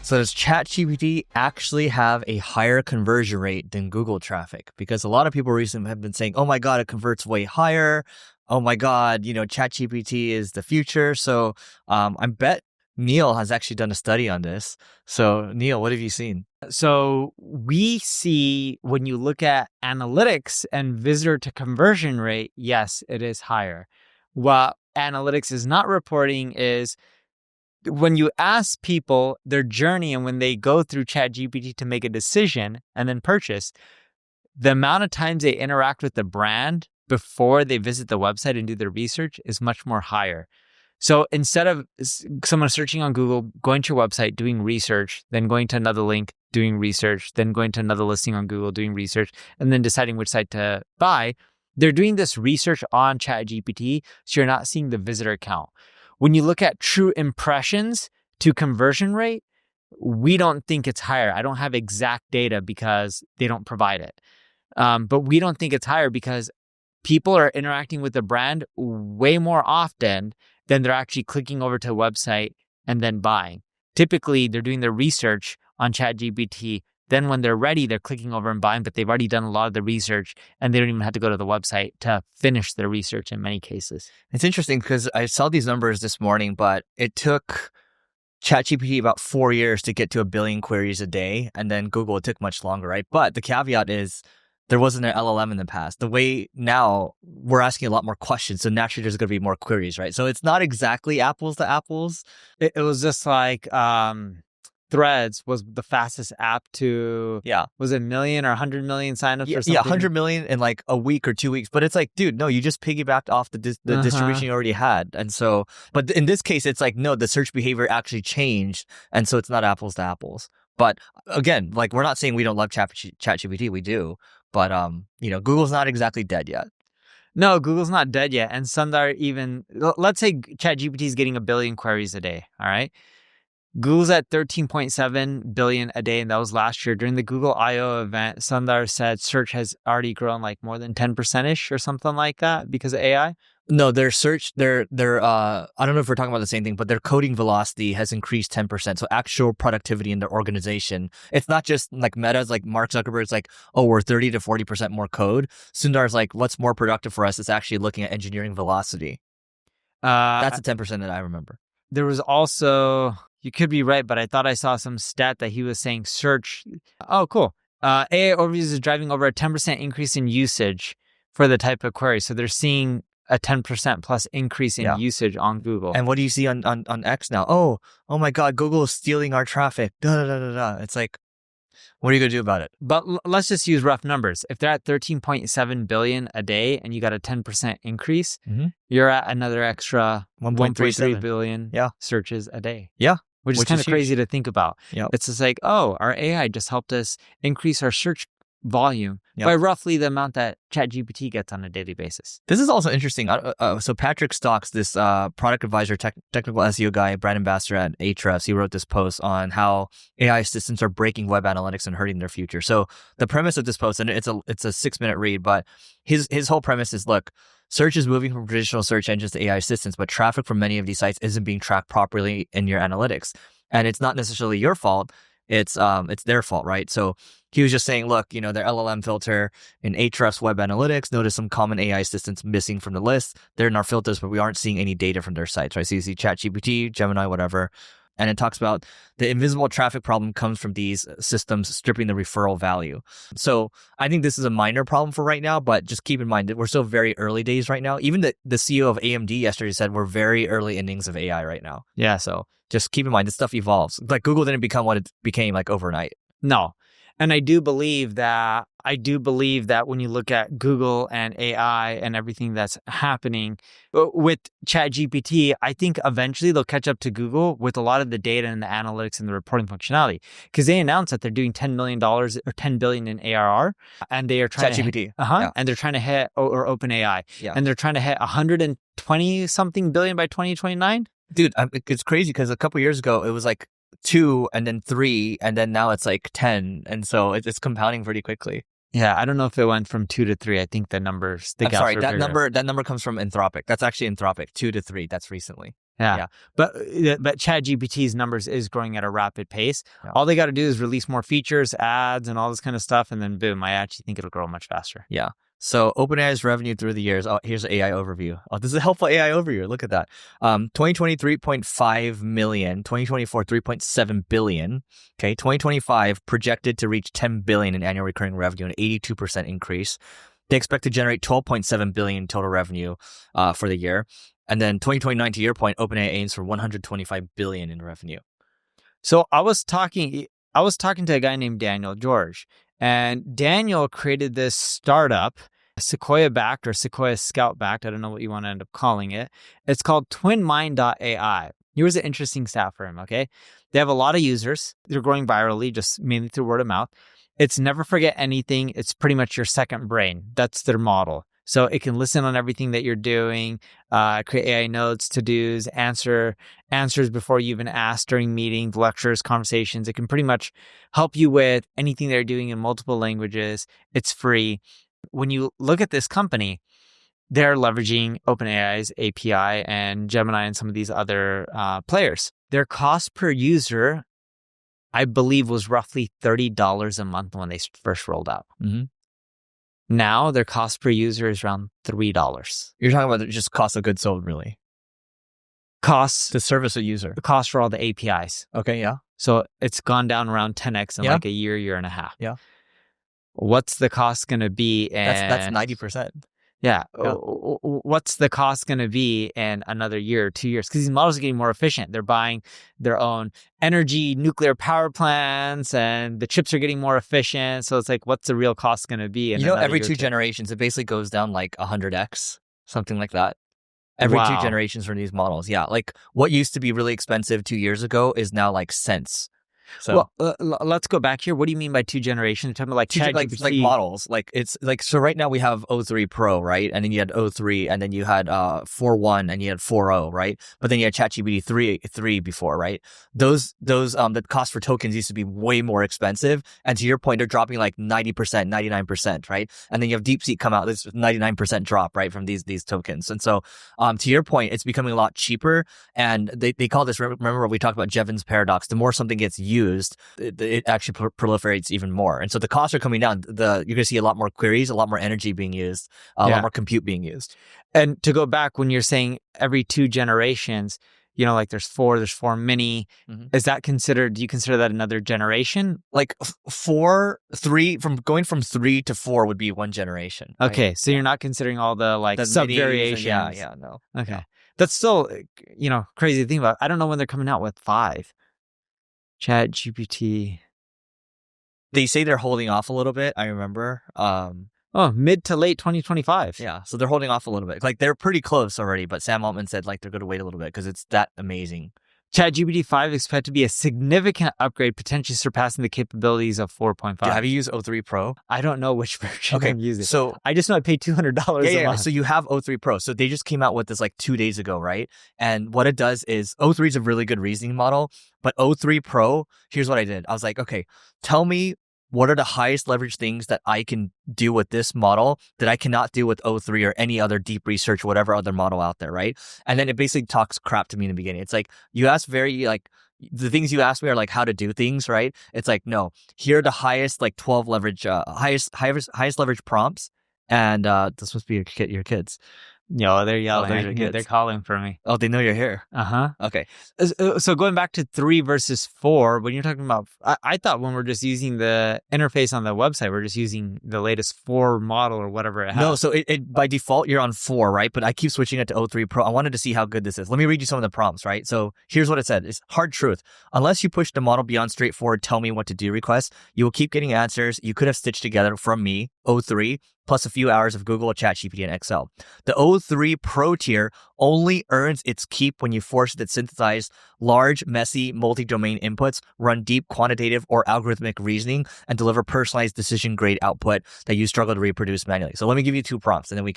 So does ChatGPT actually have a higher conversion rate than Google traffic? Because a lot of people recently have been saying, oh my God, it converts way higher. Oh my God, ChatGPT is the future. So I bet Neil has actually done a study on this. So Neil, what have you seen? So we see when you look at analytics and visitor to conversion rate, yes, it is higher. What analytics is not reporting is when you ask people their journey and when they go through ChatGPT to make a decision and then purchase, the amount of times they interact with the brand before they visit the website and do their research is much more higher. So instead of someone searching on Google, going to your website, doing research, then going to another link, doing research, then going to another listing on Google, doing research, and then deciding which site to buy, they're doing this research on ChatGPT, so you're not seeing the visitor count. When you look at true impressions to conversion rate, we don't think it's higher. I don't have exact data because they don't provide it. But we don't think it's higher because people are interacting with the brand way more often than they're actually clicking over to a website and then buying. Typically, they're doing their research on ChatGPT. Then when they're ready, they're clicking over and buying, but they've already done a lot of the research and they don't even have to go to the website to finish their research in many cases. It's interesting because I saw these numbers this morning, but it took ChatGPT about 4 years to get to 1 billion queries a day. And then Google, it took much longer, right? But the caveat is there wasn't an LLM in the past. The way now we're asking a lot more questions. So naturally there's going to be more queries, right? So it's not exactly apples to apples. It was just like Threads was the fastest app to, was it 1 million or 100 million signups or something? Yeah, 100 million in like a week or 2 weeks. But it's like, dude, no, you just piggybacked off the distribution you already had. And so, but in this case, it's like, no, the search behavior actually changed. And so it's not apples to apples. But again, like we're not saying we don't love ChatGPT, we do. But, Google's not exactly dead yet. No, Google's not dead yet. And Sundar let's say ChatGPT is getting 1 billion queries a day, all right? Google's at 13.7 billion a day, and that was last year. During the Google I/O event, Sundar said search has already grown like more than 10%-ish or something like that because of AI. No, their search, I don't know if we're talking about the same thing, but their coding velocity has increased 10%. So actual productivity in their organization. It's not just like Meta's, like Mark Zuckerberg's like, oh, we're 30 to 40% more code. Sundar's like, what's more productive for us is actually looking at engineering velocity. That's the 10% that I remember. There was also, you could be right, but I thought I saw some stat that he was saying search. Oh, cool. AI overviews is driving over a 10% increase in usage for the type of query. So they're seeing a 10% plus increase in usage on Google. And what do you see on X now? Oh my God, Google is stealing our traffic. It's like, what are you going to do about it? But let's just use rough numbers. If they're at 13.7 billion a day and you got a 10% increase, you're at another extra 1.3 billion searches a day. Yeah. Which is kind of crazy to think about. Yep. It's just like, our AI just helped us increase our search volume by roughly the amount that ChatGPT gets on a daily basis. This is also interesting. So Patrick Stocks, this product advisor, technical SEO guy, brand ambassador at Ahrefs, he wrote this post on how AI assistants are breaking web analytics and hurting their future. So the premise of this post, and it's a 6-minute read, but his whole premise is, look, search is moving from traditional search engines to AI assistants, but traffic from many of these sites isn't being tracked properly in your analytics. And it's not necessarily your fault. It's their fault, right? So he was just saying, look, their LLM filter in Ahrefs web analytics, notice some common AI assistants missing from the list. They're in our filters, but we aren't seeing any data from their sites, right? So you see ChatGPT, Gemini, whatever. And it talks about the invisible traffic problem comes from these systems stripping the referral value. So I think this is a minor problem for right now, but just keep in mind that we're still very early days right now. Even the CEO of AMD yesterday said we're very early innings of AI right now. Yeah. So just keep in mind, this stuff evolves. Like Google didn't become what it became like overnight. No. And I do believe that when you look at Google and AI and everything that's happening with ChatGPT, I think eventually they'll catch up to Google with a lot of the data and the analytics and the reporting functionality. Because they announced that they're doing $10 million or $10 billion in ARR, and they are trying ChatGPT. And they're trying to hit or OpenAI, and they're trying to hit 120 something billion by 2029. Dude, it's crazy because a couple years ago it was like 2 and then 3 and then now it's like 10, and so it's compounding pretty quickly. Yeah, I don't know if it went from 2 to 3. I think the numbers. I'm sorry, that number comes from Anthropic. That's actually Anthropic. 2 to 3. That's recently. Yeah. But ChatGPT's numbers is growing at a rapid pace. Yeah. All they got to do is release more features, ads, and all this kind of stuff. And then boom, I actually think it'll grow much faster. Yeah. So OpenAI's revenue through the years. Oh, here's an AI overview. Oh, this is a helpful AI overview. Look at that. 2020, 3.5 million. 2024, 3.7 billion. Okay. 2025 projected to reach 10 billion in annual recurring revenue, an 82% increase. They expect to generate 12.7 billion total revenue for the year. And then 2029, to your point, OpenAI aims for 125 billion in revenue. So I was talking to a guy named Daniel George, and Daniel created this startup, Sequoia backed or Sequoia Scout backed. I don't know what you want to end up calling it. It's called TwinMind.ai. Here's an interesting stat for him. Okay. They have a lot of users. They're growing virally, just mainly through word of mouth. It's never forget anything. It's pretty much your second brain. That's their model. So it can listen on everything that you're doing, create AI notes, to-dos, answers before you even ask during meetings, lectures, conversations. It can pretty much help you with anything they're doing in multiple languages. It's free. When you look at this company, they're leveraging OpenAI's API and Gemini and some of these other players. Their cost per user, I believe, was roughly $30 a month when they first rolled out. Mm-hmm. Now their cost per user is around $3. You're talking about just cost of goods sold, really? Costs To service a user. the cost for all the APIs. Okay, yeah. So it's gone down around 10x in like a year and a half. Yeah. What's the cost going to be? That's 90%. Yeah. What's the cost going to be in another year or 2 years? Because these models are getting more efficient. They're buying their own energy, nuclear power plants, and the chips are getting more efficient. So it's like, what's the real cost going to be? In Every 2 generations, it basically goes down like 100x, something like that. Every 2 generations for these models. Yeah. Like what used to be really expensive 2 years ago is now like cents. So let's go back here. What do you mean by 2 generations? You're talking about like ChatGPT. like models. Like it's like, so right now we have O3 Pro, right? And then you had O3, and then you had 4.1, and you had 4.0, right? But then you had ChatGPT 3 before, right? Those the cost for tokens used to be way more expensive. And to your point, they're dropping like 90%, 99%, right? And then you have DeepSeek come out, this 99% drop, right, from these tokens. And so to your point, it's becoming a lot cheaper. And they call this, remember we talked about Jevons paradox, the more something gets used, it actually proliferates even more. And so the costs are coming down. You're going to see a lot more queries, a lot more energy being used, a lot more compute being used. And to go back, when you're saying every 2 generations, like there's 4 mini. Mm-hmm. Is that considered, do you consider that another generation? Like 3, going from 3 to 4 would be 1 generation. Right? Okay. So you're not considering all the sub variations. Yeah, no. Okay. Yeah. That's still, crazy to think about. I don't know when they're coming out with 5. ChatGPT. They say they're holding off a little bit. I remember. Mid to late 2025. Yeah, so they're holding off a little bit. Like they're pretty close already, but Sam Altman said like they're going to wait a little bit because it's that amazing. ChatGPT 5 is expected to be a significant upgrade, potentially surpassing the capabilities of 4.5. Have you used O3 Pro? I don't know which version I'm using. So I just know I paid $200 a month. So you have O3 Pro. So they just came out with this like 2 days ago, right? And what it does is O3 is a really good reasoning model, but O3 Pro, here's what I did. I was like, okay, tell me what are the highest leverage things that I can do with this model that I cannot do with O3 or any other deep research, whatever other model out there, right? And then it basically talks crap to me in the beginning. It's like, you ask the things you ask me are like how to do things, right? It's like, no, here are the highest like 12 leverage, highest leverage prompts. And this must be your kids. No, they're yelling. They're calling for me. Oh, they know you're here. Uh-huh. Okay. So going back to 3 versus 4, when you're talking about, I thought when we're just using the interface on the website, we're just using the latest 4 model or whatever it has. No, so it by default, you're on 4, right? But I keep switching it to O3 Pro. I wanted to see how good this is. Let me read you some of the prompts, right? So here's what it said. It's hard truth. Unless you push the model beyond straightforward, tell me what to do requests, you will keep getting answers you could have stitched together from me, O3, plus a few hours of Google, ChatGPT, and Excel. The O3 Pro tier only earns its keep when you force it to synthesize large, messy, multi-domain inputs, run deep quantitative or algorithmic reasoning, and deliver personalized decision-grade output that you struggle to reproduce manually. So let me give you 2 prompts, and then we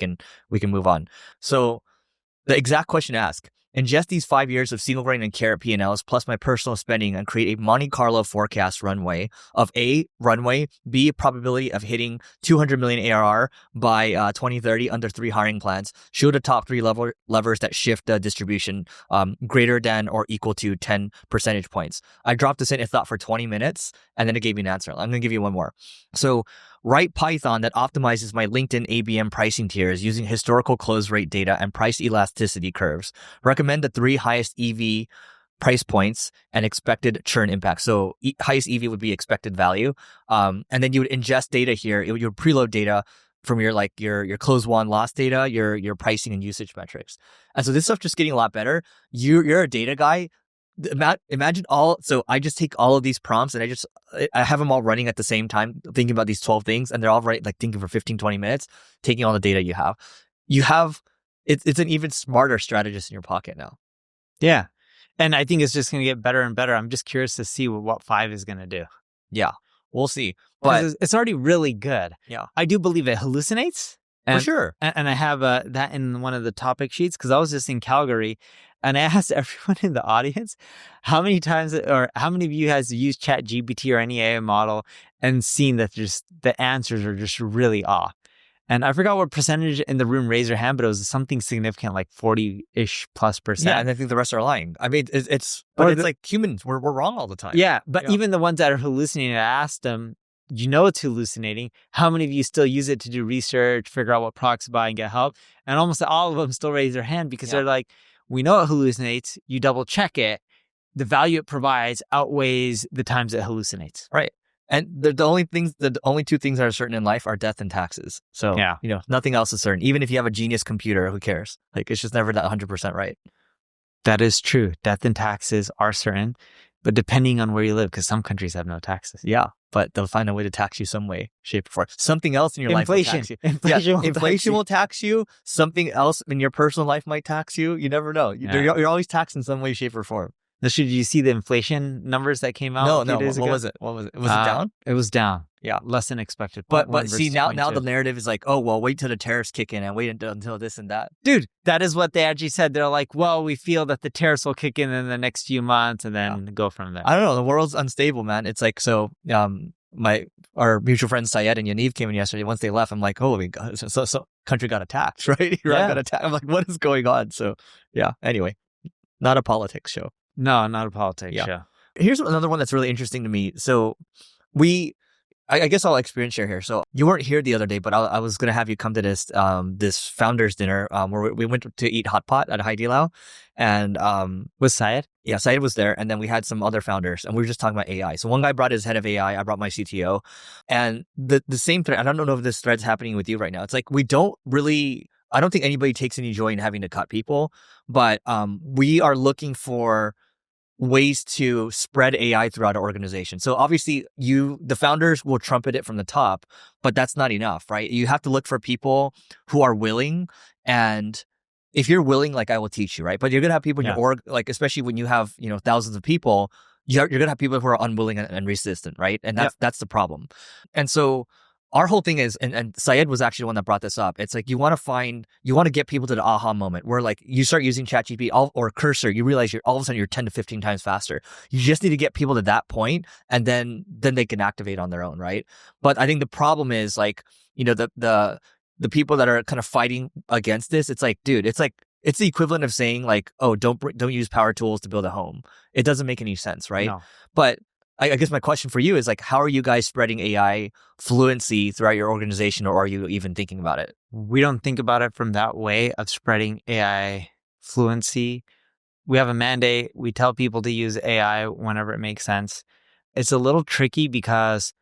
can move on. So the exact question asked, ingest these 5 years of single grain and carrot P&Ls plus my personal spending and create a Monte Carlo forecast runway of A, runway, B, probability of hitting 200 million ARR by 2030 under 3 hiring plans. Show the top 3 levers that shift the distribution greater than or equal to 10 percentage points. I dropped this in, if thought, for 20 minutes, and then it gave me an answer. I'm going to give you one more. So write Python that optimizes my LinkedIn ABM pricing tiers using historical close rate data and price elasticity curves. Recommend the 3 highest EV price points and expected churn impact. So highest EV would be expected value. And then you would ingest data here. You would preload data from your close won loss data, your pricing and usage metrics. And so this stuff just getting a lot better. You're a data guy. Imagine so I just take all of these prompts and I have them all running at the same time, thinking about these 12 things, and they're all thinking for 15, 20 minutes, taking all the data you have. It's an even smarter strategist in your pocket now. Yeah. And I think it's just going to get better and better. I'm just curious to see what 5 is going to do. Yeah, we'll see. But it's already really good. Yeah. I do believe it hallucinates. For sure. And I have that in one of the topic sheets because I was just in Calgary and I asked everyone in the audience how many times or how many of you has used ChatGPT or any AI model and seen that just the answers are just really off. And I forgot what percentage in the room raised their hand, but it was something significant, like 40-ish +%. Yeah, and I think the rest are lying. I mean, it's like humans. We're wrong all the time. Yeah, but even the ones that are hallucinating, I asked them, it's hallucinating. How many of you still use it to do research, figure out what products to buy and get help? And almost all of them still raise their hand because they're like, we know it hallucinates. You double check it. The value it provides outweighs the times it hallucinates. Right. And the only 2 things that are certain in life are death and taxes. So, nothing else is certain. Even if you have a genius computer, who cares? It's just never that 100% right. That is true. Death and taxes are certain, but depending on where you live, because some countries have no taxes. Yeah, but they'll find a way to tax you some way, shape, or form. Something else in your life will tax you. Inflation will tax you. Something else in your personal life might tax you. You never know. You're always taxed in some way, shape, or form. Did you see the inflation numbers that came out? No. What was it? Was it down? It was down. Yeah, less than expected. But see, now the narrative is like, oh, well, wait till the tariffs kick in and wait until this and that. Dude, that is what they actually said. They're like, well, we feel that the tariffs will kick in the next few months and then go from there. I don't know. The world's unstable, man. It's like, so our mutual friends Syed and Yaniv came in yesterday. Once they left, I'm like, holy God, so country got attacked, right? Iran got attacked. I'm like, what is going on? So yeah, anyway, not a politics show. No, not a politics show. Here's another one that's really interesting to me. So I guess I'll experience share here. So you weren't here the other day, but I was going to have you come to this founders dinner where we went to eat hot pot at Hai Di Lao. And was Syed? Yeah, Syed was there. And then we had some other founders and we were just talking about AI. So one guy brought his head of AI. I brought my CTO. And the same thread, I don't know if this thread's happening with you right now. It's like I don't think anybody takes any joy in having to cut people, but we are looking for ways to spread AI throughout our organization. So obviously the founders will trumpet it from the top, but that's not enough, right? You have to look for people who are willing. And if you're willing, I will teach you, right? But you're going to have people in your org, especially when you have, thousands of people, you're going to have people who are unwilling and resistant, right? And that's the problem. And so our whole thing is, and Syed was actually the one that brought this up. It's like you want to get people to the aha moment where you start using ChatGPT or Cursor, you realize all of a sudden you're 10 to 15 times faster. You just need to get people to that point, and then they can activate on their own, right? But I think the problem is the people that are kind of fighting against this. It's like, dude, it's the equivalent of saying oh, don't use power tools to build a home. It doesn't make any sense, right? No. But I guess my question for you is how are you guys spreading AI fluency throughout your organization, or are you even thinking about it? We don't think about it from that way of spreading AI fluency. We have a mandate. We tell people to use AI whenever it makes sense. It's a little tricky because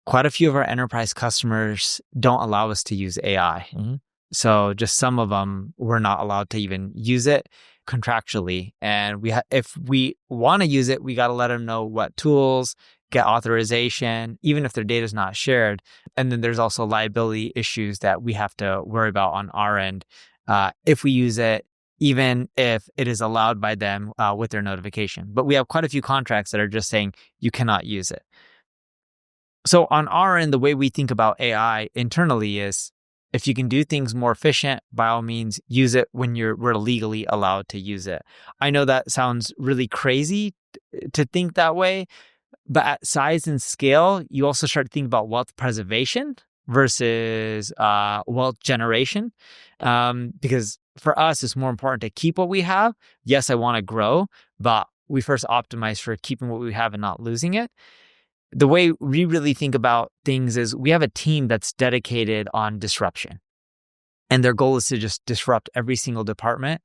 quite a few of our enterprise customers don't allow us to use AI. Mm-hmm. So just some of them, we're not allowed to even use it contractually. And if we want to use it, we got to let them know what tools, get authorization, even if their data is not shared. And then there's also liability issues that we have to worry about on our end if we use it, even if it is allowed by them with their notification. But we have quite a few contracts that are just saying you cannot use it. So on our end, the way we think about AI internally is if you can do things more efficient, by all means, use it when we're legally allowed to use it. I know that sounds really crazy to think that way, but at size and scale, you also start to think about wealth preservation versus wealth generation. Because for us, it's more important to keep what we have. Yes, I want to grow, but we first optimize for keeping what we have and not losing it. The way we really think about things is we have a team that's dedicated on disruption. And their goal is to just disrupt every single department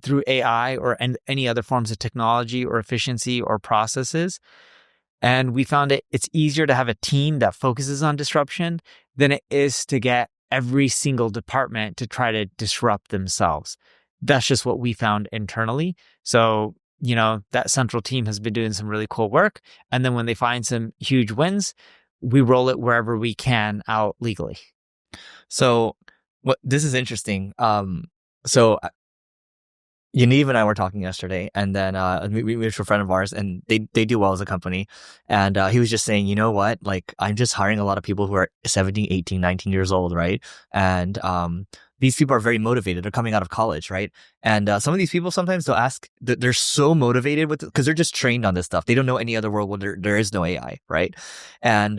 through AI or any other forms of technology or efficiency or processes. And we found it's easier to have a team that focuses on disruption than it is to get every single department to try to disrupt themselves. That's just what we found internally. So, that central team has been doing some really cool work. And then when they find some huge wins, we roll it wherever we can out legally. So this is interesting. So Yaniv and I were talking yesterday, and then we were a friend of ours, and they do well as a company. And he was just saying, you know what? Like, I'm just hiring a lot of people who are 17, 18, 19 years old, right? And these people are very motivated. They're coming out of college, right? And some of these people, sometimes they'll ask, they're so motivated with it because they're just trained on this stuff. They don't know any other world where there is no AI, right? And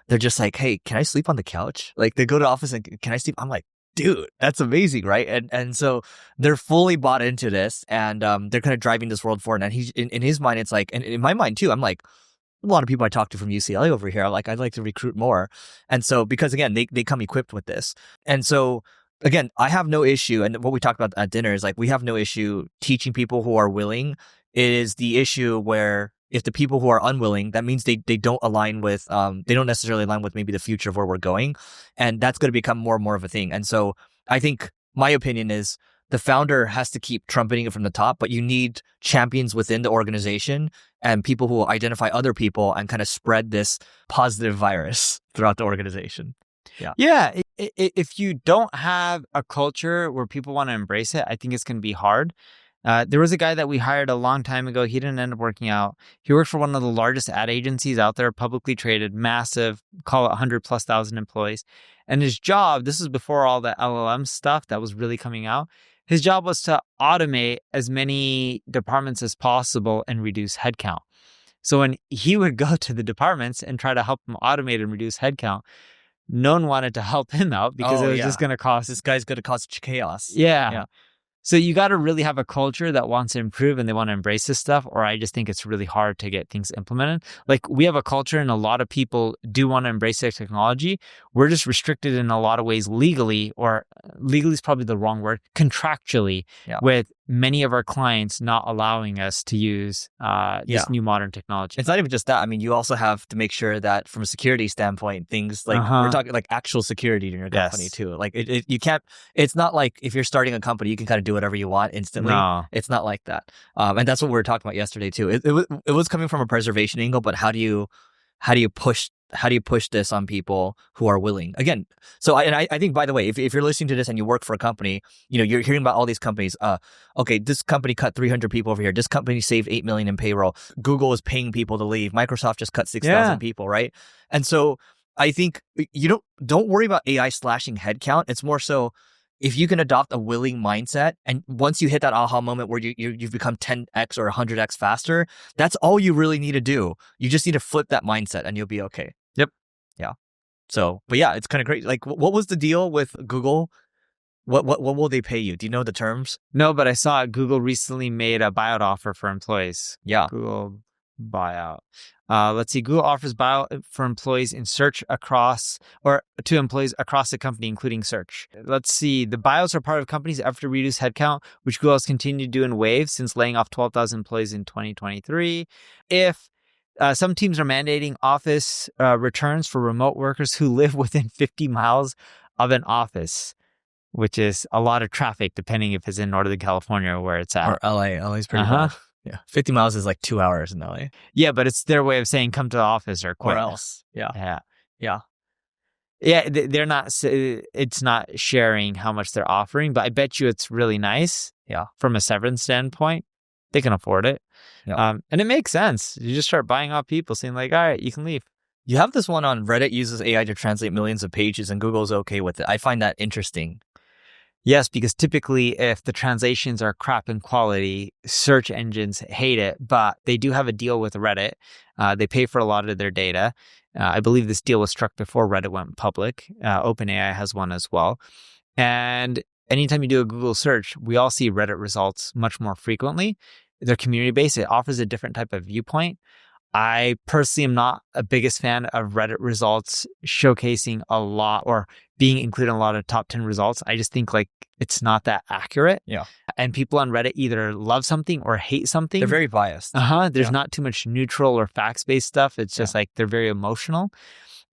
they're just like, hey, can I sleep on the couch? Like, they go to the office and, can I sleep? I'm like, dude, that's amazing, right? And so they're fully bought into this, and they're kind of driving this world forward. And he's in his mind, it's like, and in my mind too, I'm like, a lot of people I talk to from UCLA over here, like, I'd like to recruit more. And so, because again, they come equipped with this. And so, again, I have no issue. And what we talked about at dinner is like, we have no issue teaching people who are willing. It is the issue where if the people who are unwilling, that means they don't align with, they don't necessarily align with maybe the future of where we're going. And that's going to become more and more of a thing. And so I think my opinion is the founder has to keep trumpeting it from the top, but you need champions within the organization and people who will identify other people and kind of spread this positive virus throughout the organization. Yeah. If you don't have a culture where people want to embrace it, I think it's going to be hard. There was a guy that we hired a long time ago. He didn't end up working out. He worked for one of the largest ad agencies out there, publicly traded, massive, call it 100,000+ employees. And his job, this is before all the LLM stuff that was really coming out. His job was to automate as many departments as possible and reduce headcount. So when he would go to the departments and try to help them automate and reduce headcount, no one wanted to help him out because it was just going to cost... This guy's going to cause chaos. Yeah. So you got to really have a culture that wants to improve and they want to embrace this stuff, or I just think it's really hard to get things implemented. Like, we have a culture and a lot of people do want to embrace their technology. We're just restricted in a lot of ways legally, or legally is probably the wrong word, contractually, with many of our clients not allowing us to use this new modern technology. It's not even just that. I mean, you also have to make sure that from a security standpoint, things like we're talking like actual security in your company too. Like you can't, it's not like if you're starting a company, you can kind of do whatever you want instantly. No. It's not like that. And that's what we were talking about yesterday too. It was coming from a preservation angle, but how do you push this on people who are willing? Again, so I think, by the way, if you're listening to this and you work for a company, you're hearing about all these companies. Okay, this company cut 300 people over here. This company saved $8 million in payroll. Google is paying people to leave. Microsoft just cut 6,000 people, right? And so I think you don't worry about AI slashing headcount. It's more so, if you can adopt a willing mindset, and once you hit that aha moment where you've become 10x or 100x faster, that's all you really need to do. You just need to flip that mindset and you'll be okay. Yep. Yeah. So, but yeah, it's kind of great. Like, what was the deal with Google? What will they pay you? Do you know the terms? No, but I saw Google recently made a buyout offer for employees. Yeah. Google buyout. Let's see. Google offers buyout for employees in search to employees across the company, including search. Let's see. The buyouts are part of companies' effort to reduce headcount, which Google has continued to do in waves since laying off 12,000 employees in 2023. If some teams are mandating office returns for remote workers who live within 50 miles of an office, which is a lot of traffic, depending if it's in Northern California or where it's at. Or LA. LA's pretty far. Yeah. 50 miles is like 2 hours in LA. Yeah, but it's their way of saying come to the office or quit. Or else. Yeah. They're not, it's not sharing how much they're offering, but I bet you it's really nice. Yeah. From a severance standpoint, they can afford it. Yeah. And it makes sense. You just start buying off people, saying like, all right, you can leave. You have this one on Reddit uses AI to translate millions of pages and Google's okay with it. I find that interesting. Yes, because typically if the translations are crap in quality, search engines hate it, but they do have a deal with Reddit. They pay for a lot of their data. I believe this deal was struck before Reddit went public. OpenAI has one as well. And anytime you do a Google search, we all see Reddit results much more frequently. They're community-based. It offers a different type of viewpoint. I personally am not a biggest fan of Reddit results showcasing a lot or being included in a lot of top 10 results. I just think like it's not that accurate. Yeah. And people on Reddit either love something or hate something. They're very biased. There's not too much neutral or facts-based stuff. It's just like they're very emotional.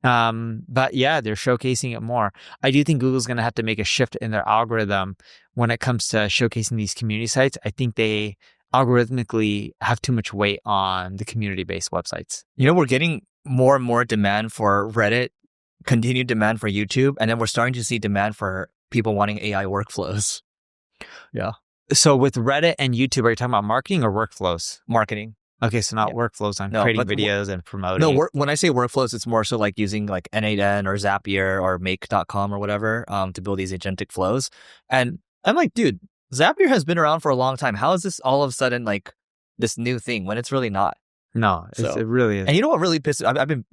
But yeah, they're showcasing it more. I do think Google's going to have to make a shift in their algorithm when it comes to showcasing these community sites. I think they algorithmically have too much weight on the community-based websites. We're getting more and more demand for Reddit, continued demand for YouTube, and then we're starting to see demand for people wanting AI workflows. Yeah. So with Reddit and YouTube, are you talking about marketing or workflows? Marketing. Okay, so not workflows on creating videos and promoting. No, when I say workflows, it's more so like using like N8N or Zapier or Make.com or whatever to build these agentic flows. And I'm like, dude, Zapier has been around for a long time. How is this all of a sudden like this new thing when it's really not? No, it really is. And you know what really pisses? I've been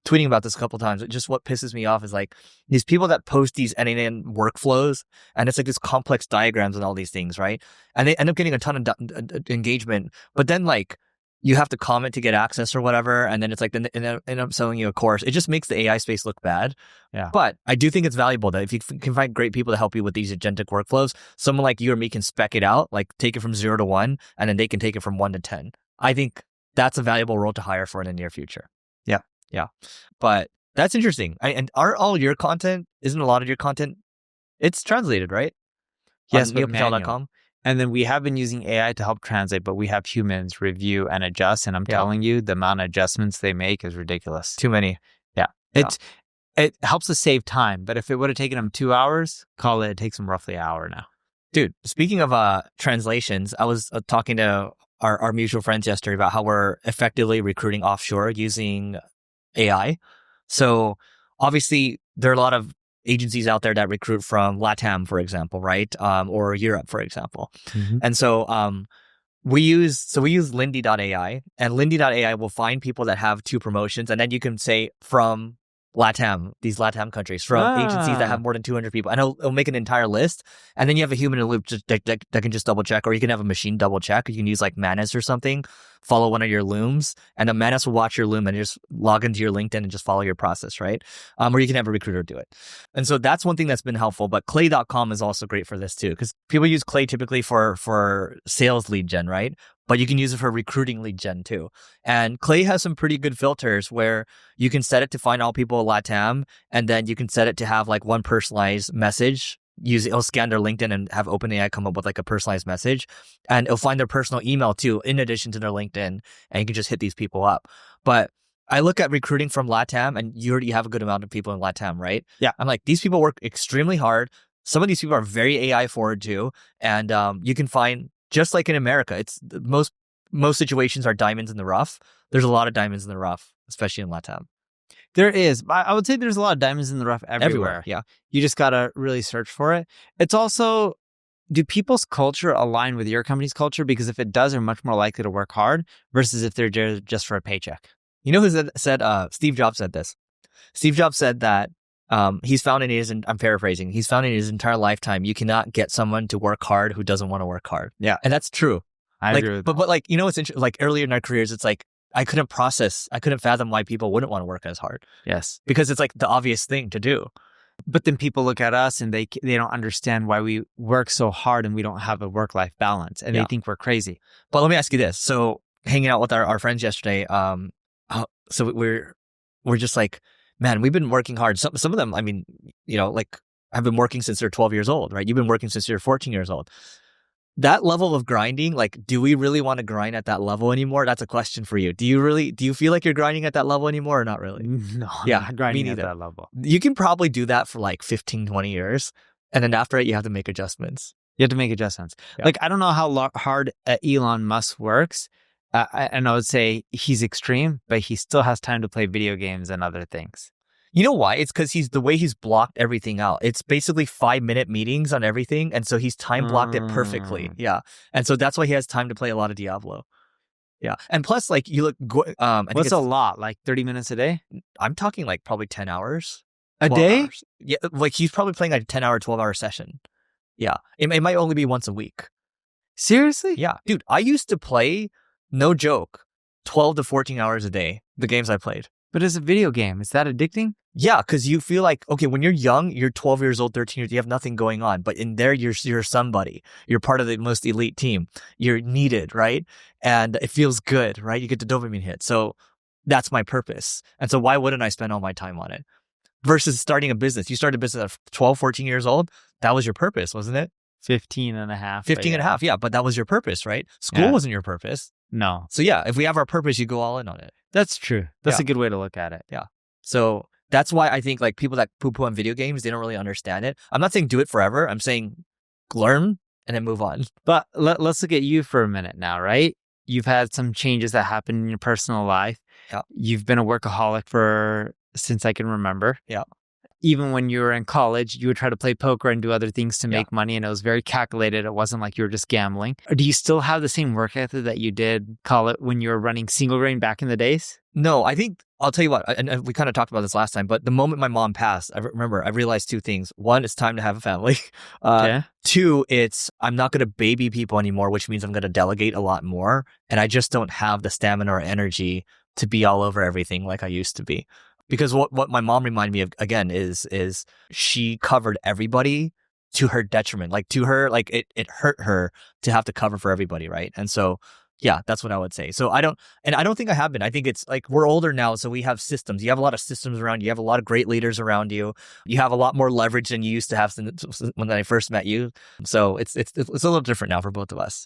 tweeting about this a couple of times. Just what pisses me off is like these people that post these N8N workflows, and it's like this complex diagrams and all these things, right? And they end up getting a ton of engagement, but then like you have to comment to get access or whatever, and then it's like then end up selling you a course. It just makes the AI space look bad. Yeah. But I do think it's valuable that if you can find great people to help you with these agentic workflows, someone like you or me can spec it out, like take it from 0 to 1, and then they can take it from 1 to 10. I think that's a valuable role to hire for in the near future. Yeah. Yeah. But that's interesting. And are all your content, isn't a lot of your content, it's translated, right? Yes, on but neilpatel.com. And then we have been using AI to help translate, but we have humans review and adjust. And I'm telling you, the amount of adjustments they make is ridiculous. Too many. Yeah. It helps us save time. But if it would have taken them 2 hours, it takes them roughly an hour now. Dude, speaking of translations, I was talking to our mutual friends yesterday about how we're effectively recruiting offshore using AI. So obviously, there are a lot of agencies out there that recruit from LATAM, for example, right? Or Europe, for example. Mm-hmm. And so we use Lindy.ai, and Lindy.ai will find people that have 2 promotions, and then you can say from LATAM, these LATAM countries, from agencies that have more than 200 people, and it'll make an entire list, and then you have a human in the loop that can just double check, or you can have a machine double check. You can use like Manus or something, follow one of your looms, and the Manus will watch your loom and just log into your LinkedIn and just follow your process, right? Or you can have a recruiter do it. And so that's one thing that's been helpful, but Clay.com is also great for this too, because people use Clay typically for sales lead gen, right? But you can use it for recruiting lead gen too. And Clay has some pretty good filters where you can set it to find all people in LATAM, and then you can set it to have like one personalized message. It'll scan their LinkedIn and have OpenAI come up with like a personalized message, and it'll find their personal email too, in addition to their LinkedIn, and you can just hit these people up. But I look at recruiting from LATAM, and you already have a good amount of people in LATAM, right? Yeah. I'm like, these people work extremely hard. Some of these people are very AI forward too. And you can find, just like in America, it's most situations are diamonds in the rough. There's a lot of diamonds in the rough, especially in LATAM. There is. I would say there's a lot of diamonds in the rough everywhere. Yeah. You just got to really search for it. It's also, do people's culture align with your company's culture? Because if it does, they're much more likely to work hard versus if they're just for a paycheck. You know who said Steve Jobs said this. Steve Jobs said that he's found in his, I'm paraphrasing, he's found in his entire lifetime, you cannot get someone to work hard who doesn't want to work hard. Yeah. And that's true. I agree with that. But like, you know, it's interesting, like earlier in our careers, it's like, I couldn't fathom why people wouldn't want to work as hard. Yes. Because it's like the obvious thing to do. But then people look at us and they don't understand why we work so hard and we don't have a work-life balance, and they think we're crazy. But let me ask you this. So hanging out with our friends yesterday, so we're just like, man, we've been working hard. Some of them, I mean, you know, like have been working since they're 12 years old, right? You've been working since you're 14 years old. That level of grinding, like, do we really want to grind at that level anymore? That's a question for you. Do you feel like you're grinding at that level anymore or not really? No, yeah, not grinding at that level. You can probably do that for like 15, 20 years. And then after it, you have to make adjustments. You have to make adjustments. Yeah. Like, I don't know how hard Elon Musk works. And I would say he's extreme, but he still has time to play video games and other things. You know why? It's because the way he's blocked everything out. It's basically 5-minute meetings on everything. And so he's time blocked it perfectly. Yeah. And so that's why he has time to play a lot of Diablo. Yeah. And plus, like, you look, I think What's a lot? Like 30 minutes a day? I'm talking like probably 10 hours. A day? Hours. Yeah. Like he's probably playing like a 10-hour, 12-hour session. Yeah. It might only be once a week. Seriously? Yeah. Dude, I used to play, no joke, 12 to 14 hours a day, the games I played. But it's a video game. Is that addicting? Yeah, because you feel like, okay, when you're young, you're 12 years old, 13 years, you have nothing going on. But in there, you're somebody. You're part of the most elite team. You're needed, right? And it feels good, right? You get the dopamine hit. So that's my purpose. And so why wouldn't I spend all my time on it? Versus starting a business. You started a business at 12, 14 years old. That was your purpose, wasn't it? 15 and a half. 15 and a half, yeah. But that was your purpose, right? School wasn't your purpose. No. So yeah, if we have our purpose, you go all in on it. That's true. That's a good way to look at it. Yeah. So that's why I think like people that poo-poo on video games, they don't really understand it. I'm not saying do it forever. I'm saying learn and then move on. But let's look at you for a minute now, right? You've had some changes that happen in your personal life. Yeah. You've been a workaholic since I can remember. Yeah. Even when you were in college, you would try to play poker and do other things to make money, and it was very calculated. It wasn't like you were just gambling. Or do you still have the same work ethic that you did when you were running Single Grain back in the days? No, I think, I'll tell you what, and we kind of talked about this last time, but the moment my mom passed, I realized two things. One, it's time to have a family. Two, I'm not going to baby people anymore, which means I'm going to delegate a lot more. And I just don't have the stamina or energy to be all over everything like I used to be. Because what my mom reminded me of, again, is she covered everybody to her detriment. Like to her, like it hurt her to have to cover for everybody, right? And so, yeah, that's what I would say. So I don't think I have been. I think it's like we're older now, so we have systems. You have a lot of systems around you. You have a lot of great leaders around you. You have a lot more leverage than you used to have when I first met you. So it's a little different now for both of us.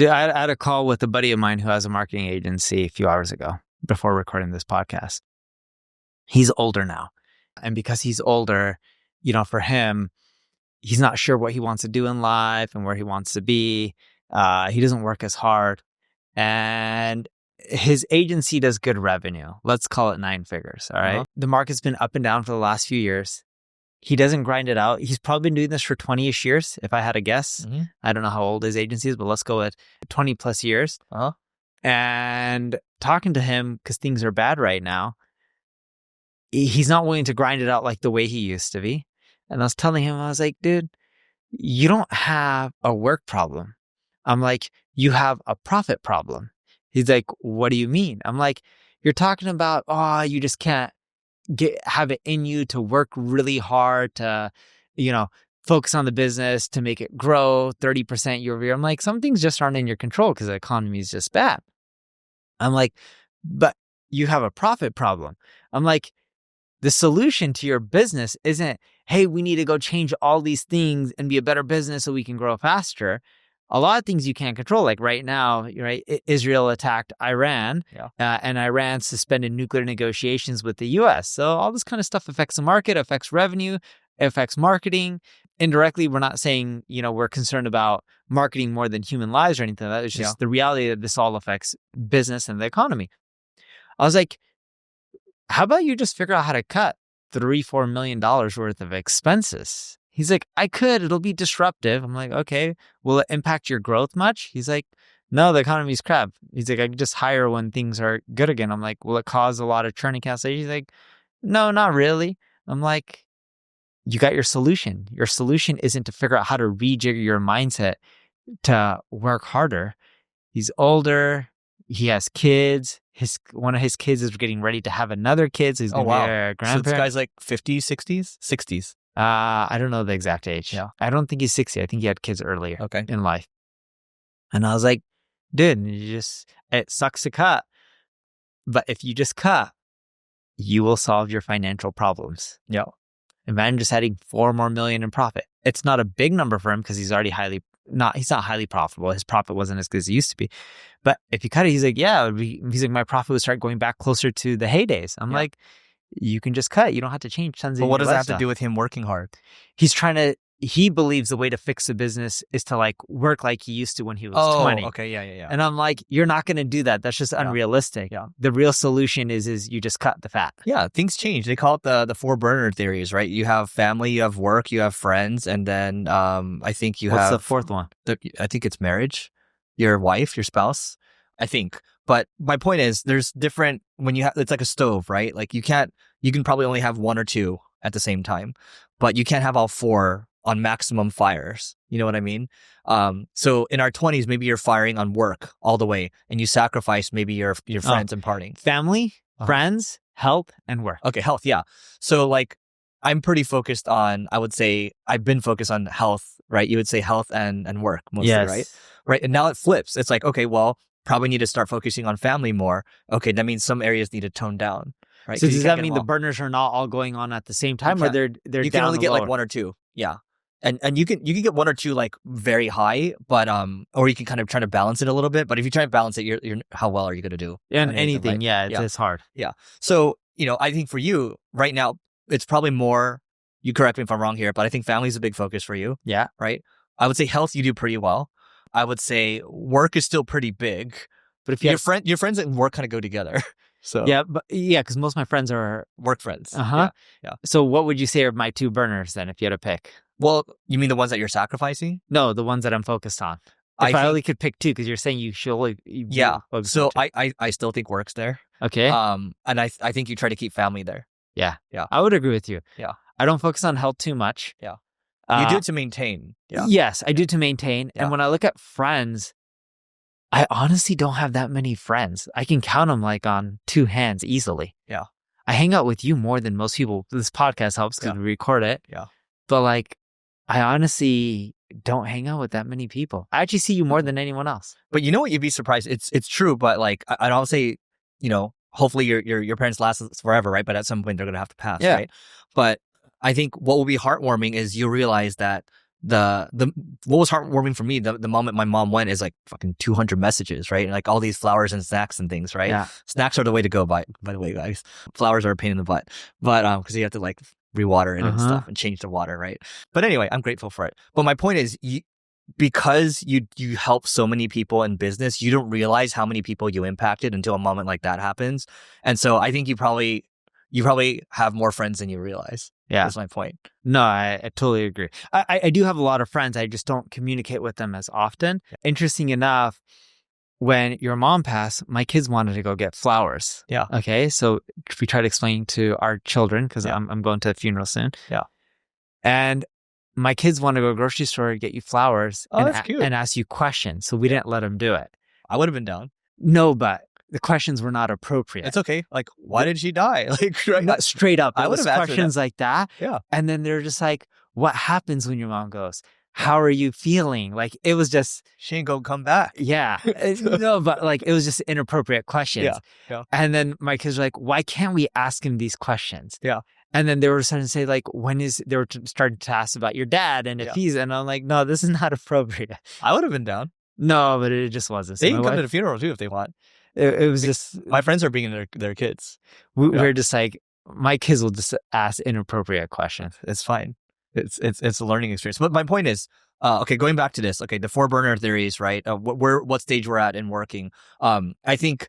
I had a call with a buddy of mine who has a marketing agency a few hours ago before recording this podcast. He's older now. And because he's older, for him, he's not sure what he wants to do in life and where he wants to be. He doesn't work as hard. And his agency does good revenue. Let's call it 9 figures. All right. Uh-huh. The market's been up and down for the last few years. He doesn't grind it out. He's probably been doing this for 20-ish years, if I had to guess. Mm-hmm. I don't know how old his agency is, but let's go with 20 plus years. Uh-huh. And talking to him, because things are bad right now, he's not willing to grind it out like the way he used to be. And I was telling him, I was like, dude, you don't have a work problem. I'm like, you have a profit problem. He's like, what do you mean? I'm like, you're talking about, you just can't have it in you to work really hard to, focus on the business to make it grow 30% year over year. I'm like, some things just aren't in your control because the economy is just bad. I'm like, but you have a profit problem. I'm like, the solution to your business isn't, hey, we need to go change all these things and be a better business so we can grow faster. A lot of things you can't control. Like right now, right? Israel attacked Iran, and Iran suspended nuclear negotiations with the U.S. So all this kind of stuff affects the market, affects revenue, affects marketing. Indirectly, we're not saying, we're concerned about marketing more than human lives or anything like that. It's just the reality that this all affects business and the economy. I was like, how about you just figure out how to cut $3-4 million worth of expenses? He's like, I could. It'll be disruptive. I'm like, okay. Will it impact your growth much? He's like, no, the economy's crap. He's like, I can just hire when things are good again. I'm like, will it cause a lot of churn and cancellation? He's like, no, not really. I'm like, you got your solution. Your solution isn't to figure out how to rejigger your mindset to work harder. He's older. He has kids. One of his kids is getting ready to have another kid. So he's going to be a grandparent. So this guy's like 50s, 60s? 60s. I don't know the exact age. Yeah. I don't think he's 60. I think he had kids earlier in life. And I was like, dude, it sucks to cut. But if you just cut, you will solve your financial problems. Yeah. Imagine just adding $4 more million in profit. It's not a big number for him because he's already he's not highly profitable. His profit wasn't as good as it used to be. But if you cut it, he's like, he's like, my profit would start going back closer to the heydays. I'm like, you can just cut. You don't have to change tons of. But what does that have to do with him working hard? He's trying to he believes the way to fix the business is to like work like he used to when he was 20. Okay. Yeah. And I'm like, you're not going to do that. That's just unrealistic. Yeah. The real solution is you just cut the fat. Yeah, things change. They call it the four burner theories, right? You have family, you have work, you have friends, and then I think you What's have the fourth one? I think it's marriage, your wife, your spouse, I think. But my point is there's different when you have, it's like a stove, right? Like you can probably only have one or two at the same time, but you can't have all four on maximum fires. You know what I mean? So in our 20s, maybe you're firing on work all the way and you sacrifice maybe your friends and partying. Family, friends, health, and work. Okay, health, yeah. So like I'm pretty focused on, I would say I've been focused on health, right? You would say health and work mostly, right? Right. And now it flips. It's like, okay, well, probably need to start focusing on family more. Okay, that means some areas need to tone down. Right? So does that mean the burners are not all going on at the same time, or they're you can only get like one or two? Yeah, and you can get one or two like very high, but or you can kind of try to balance it a little bit. But if you try to balance it, you're how well are you going to do? And anything, right? It's hard. Yeah. So I think for you right now, it's probably more. You correct me if I'm wrong here, but I think family is a big focus for you. Yeah. Right. I would say health you do pretty well. I would say work is still pretty big, but if your friends and work kind of go together. So because most of my friends are work friends. Yeah. So what would you say are my two burners then, if you had to pick? Well, you mean the ones that you're sacrificing? No, the ones that I'm focused on. If I only could pick two, because you're saying you should only. So I still think work's there. Okay. And I think you try to keep family there. Yeah. I would agree with you. Yeah. I don't focus on health too much. Yeah. You do it to maintain. Yeah. Yes, I do to maintain. Yeah. And when I look at friends, I honestly don't have that many friends. I can count them like on two hands easily. Yeah. I hang out with you more than most people. This podcast helps because we record it. Yeah. But like, I honestly don't hang out with that many people. I actually see you more than anyone else. But you know what? You'd be surprised. It's true. But like, I don't say, hopefully your parents last forever, right? But at some point they're going to have to pass, right? But I think what will be heartwarming is you realize that what was heartwarming for me, the moment my mom went is like fucking 200 messages, right? And like all these flowers and snacks and things, right? Yeah. Snacks are the way to go, by the way, guys. Flowers are a pain in the butt, but because you have to like rewater it and stuff and change the water, right? But anyway, I'm grateful for it. But my point is, because you help so many people in business, you don't realize how many people you impacted until a moment like that happens. And so I think you probably have more friends than you realize. Yeah. That's my point. No, I totally agree. I do have a lot of friends. I just don't communicate with them as often. Yeah. Interesting enough, when your mom passed, my kids wanted to go get flowers. Yeah. Okay. So we try to explain to our children, because I'm going to the funeral soon. Yeah. And my kids want to go to the grocery store and get you flowers and ask you questions. So we didn't let them do it. I would have been down. No, but the questions were not appropriate. It's okay. Like, why did she die? Like, right? Straight up. I would have questions like that. Yeah. And then they're just like, what happens when your mom goes? How are you feeling? Like, it was just... She ain't gonna come back. Yeah. No, but like, it was just inappropriate questions. Yeah. And then my kids were like, why can't we ask him these questions? Yeah. And then they were starting to say like, they were starting to ask about your dad and if he's... And I'm like, no, this is not appropriate. I would have been down. No, but it just wasn't. So they can come to the funeral too if they want. It was just... My friends are bringing their kids. We're just like, my kids will just ask inappropriate questions. It's fine. It's a learning experience. But my point is, okay, going back to this, okay, the four burner theories, right? What stage we're at in working. I think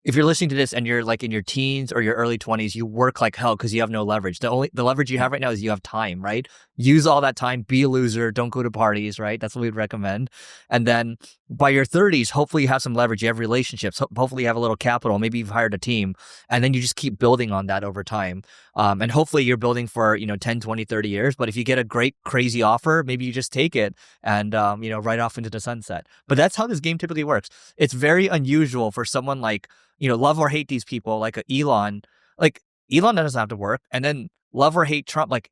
if you're listening to this and you're like in your teens or your early 20s, you work like hell because you have no leverage. The leverage you have right now is you have time, right? Use all that time, be a loser, don't go to parties, right? That's what we'd recommend. And then by your 30s, hopefully you have some leverage, you have relationships, hopefully you have a little capital, maybe you've hired a team, and then you just keep building on that over time. And hopefully you're building for, 10, 20, 30 years. But if you get a great, crazy offer, maybe you just take it and, right off into the sunset. But that's how this game typically works. It's very unusual for someone like, love or hate these people, like Elon. Like, Elon doesn't have to work. And then love or hate Trump, like,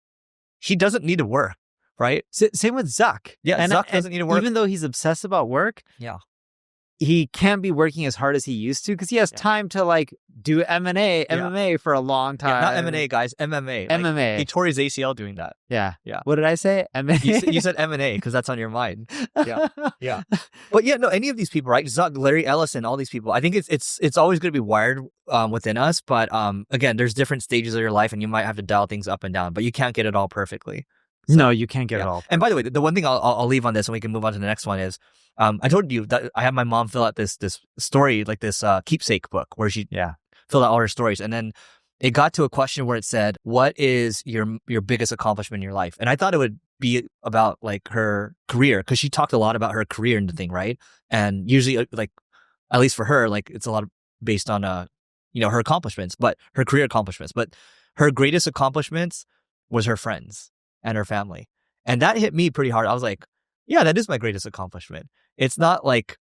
he doesn't need to work, right? Same with Zuck. Yeah, and Zuck doesn't need to work. Even though he's obsessed about work, he can't be working as hard as he used to because he has time to like do MMA for a long time. Not M&A, guys. MMA. MMA. He tore his ACL doing that. Yeah. What did I say? MMA. You said M&A because that's on your mind. Yeah. But yeah, no, any of these people, right? Zuck, Larry Ellison, all these people. I think it's always going to be wired within us. But again, there's different stages of your life, and you might have to dial things up and down. But you can't get it all perfectly. So, no, you can't get it yeah. all. And by the way, the one thing I'll leave on this, and we can move on to the next one is, I told you that I had my mom fill out this story, like this keepsake book where she filled out all her stories, and then it got to a question where it said, "What is your biggest accomplishment in your life?" And I thought it would be about like her career, because she talked a lot about her career and the thing, right? And usually, like at least for her, like it's a lot based on her accomplishments, but her career accomplishments. But her greatest accomplishments was her friends and her family, and that hit me pretty hard. I was like, yeah, that is my greatest accomplishment. It's not like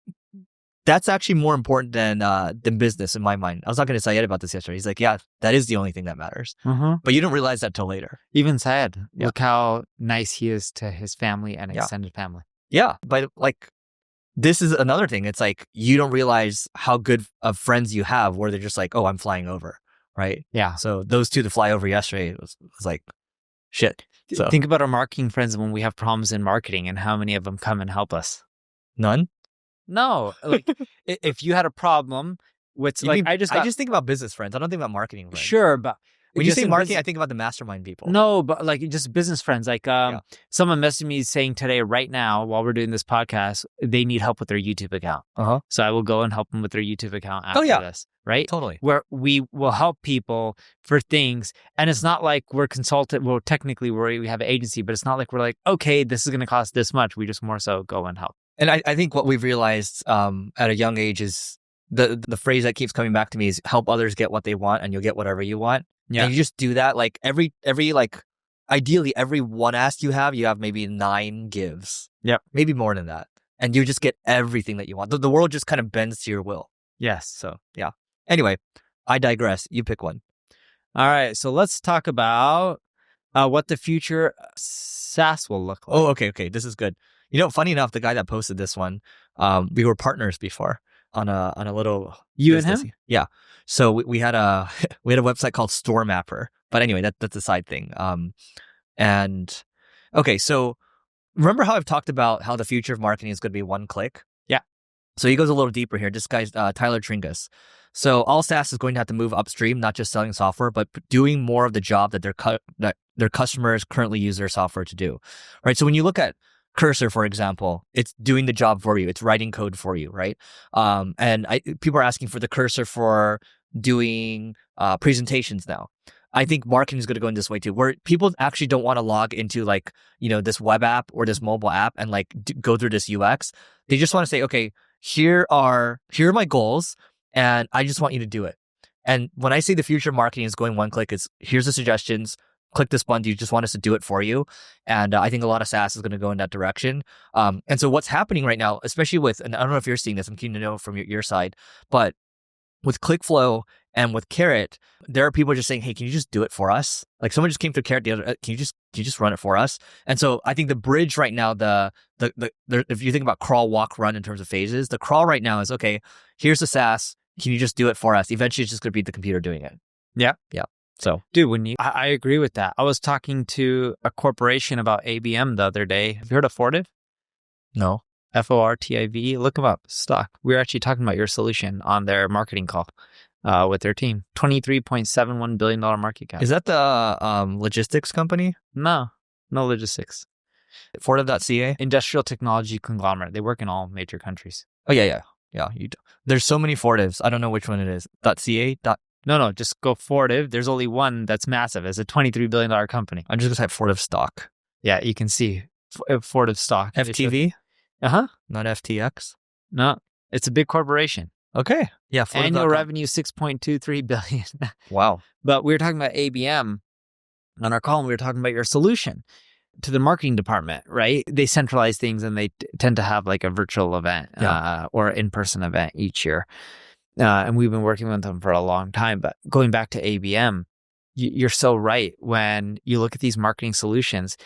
that's actually more important than business in my mind. I was talking to Syed about this yesterday. He's like, yeah, that is the only thing that matters. But you don't realize that till later. Even Syed, look how nice he is to his family and extended family. Yeah, but like, this is another thing. It's like, you don't realize how good of friends you have where they're just like, oh, I'm flying over, right? Yeah. So those two to fly over yesterday was like, shit. So think about our marketing friends when we have problems in marketing and how many of them come and help us. None? No, like if you had a problem with I just think about business friends. I don't think about marketing friends. Sure, but when you say marketing, I think about the mastermind people. No, but like just business friends. Like someone messaged me saying today, right now, while we're doing this podcast, they need help with their YouTube account. So I will go and help them with their YouTube account after this. Right? Totally. Where we will help people for things. And it's not like we're consultant. Well, technically we have an agency, but it's not like we're like, okay, this is going to cost this much. We just more so go and help. And I think what we've realized at a young age is the phrase that keeps coming back to me is help others get what they want and you'll get whatever you want. Yeah. And you just do that. Like every like, ideally every one ask you have maybe 9 gives. Yeah. Maybe more than that. And you just get everything that you want. The world just kind of bends to your will. Yes. So yeah. Anyway, I digress. You pick one. All right. So let's talk about what the future SaaS will look like. Oh, okay. This is good. Funny enough, the guy that posted this one, we were partners before on a little. You business. and him? Yeah. So we had a website called Store Mapper, but anyway, that's a side thing. And okay, so remember how I've talked about how the future of marketing is going to be one click? Yeah. So he goes a little deeper here. This guy's Tyler Tringus. So all SaaS is going to have to move upstream, not just selling software, but doing more of the job that their customers currently use their software to do. Right. So when you look at Cursor, for example, it's doing the job for you. It's writing code for you, right? And people are asking for the Cursor for doing presentations now. I think marketing is going to go in this way too, where people actually don't want to log into like, this web app or this mobile app and like go through this UX. They just want to say, okay, here are my goals, and I just want you to do it. And when I say the future of marketing is going one click, it's here's the suggestions. Click this button. Do you just want us to do it for you? And I think a lot of SaaS is going to go in that direction. And so what's happening right now, especially and I don't know if you're seeing this, I'm keen to know from your side, but with ClickFlow and with Carrot, there are people just saying, hey, can you just do it for us? Like someone just came through Carrot the other, can you just run it for us? And so I think the bridge right now, if you think about crawl, walk, run in terms of phases, the crawl right now is, okay, here's the SaaS. Can you just do it for us? Eventually it's just going to be the computer doing it. Yeah. Yeah. So, dude, I agree with that. I was talking to a corporation about ABM the other day. Have you heard of Fortive? No. FORTIV. Look them up. Stock. We were actually talking about your solution on their marketing call with their team. $23.71 billion market cap. Is that the logistics company? No logistics. Fortive.ca? Industrial technology conglomerate. They work in all major countries. Oh, yeah. There's so many Fortives. I don't know which one it is. .ca? No, just go Fortive. There's only one that's massive. It's a $23 billion company. I'm just going to type Fortive stock. Yeah, you can see Fortive stock. FTV? Uh-huh. Not FTX? No, it's a big corporation. Okay. Yeah. Annual revenue, $6.23 billion. Wow. But we were talking about ABM on our call, and we were talking about your solution to the marketing department, right? They centralize things, and they tend to have like a virtual event or in-person event each year. And we've been working with them for a long time. But going back to ABM, you're so right. When you look at these marketing solutions,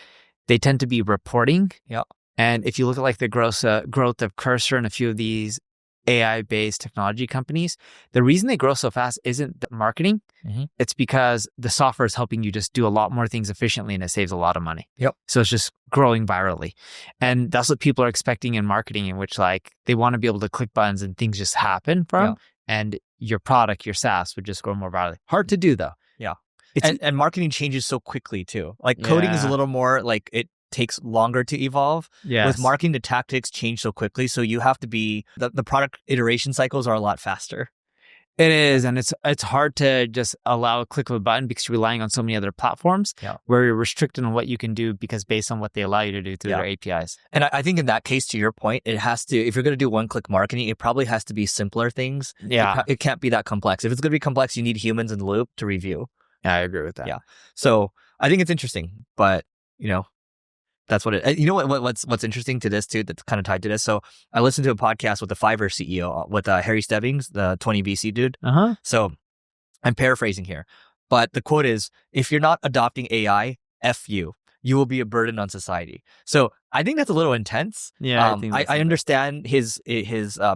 they tend to be reporting. Yeah. And if you look at like the growth of Cursor and a few of these AI-based technology companies, the reason they grow so fast isn't the marketing. Mm-hmm. It's because the software is helping you just do a lot more things efficiently, and it saves a lot of money. Yep. So it's just growing virally. And that's what people are expecting in marketing, in which like they want to be able to click buttons and things just happen for them. And your product, your SaaS, would just grow more virally. Hard to do though. Yeah. And marketing changes so quickly too. Like coding is a little more like it takes longer to evolve. Yes. With marketing, the tactics change so quickly. So you have to be, the product iteration cycles are a lot faster. It is, and it's hard to just allow a click of a button because you're relying on so many other platforms where you're restricted on what you can do because based on what they allow you to do through their APIs. And I think in that case, to your point, it has to, if you're going to do one-click marketing, it probably has to be simpler things. Yeah. It can't be that complex. If it's going to be complex, you need humans in the loop to review. Yeah, I agree with that. Yeah. So I think it's interesting, but that's what it. You know what's interesting to this too? That's kind of tied to this. So I listened to a podcast with the Fiverr CEO with Harry Stebbings, the 20 VC dude. So I'm paraphrasing here, but the quote is: "If you're not adopting AI, F you. You will be a burden on society." So I think that's a little intense. Yeah, I understand his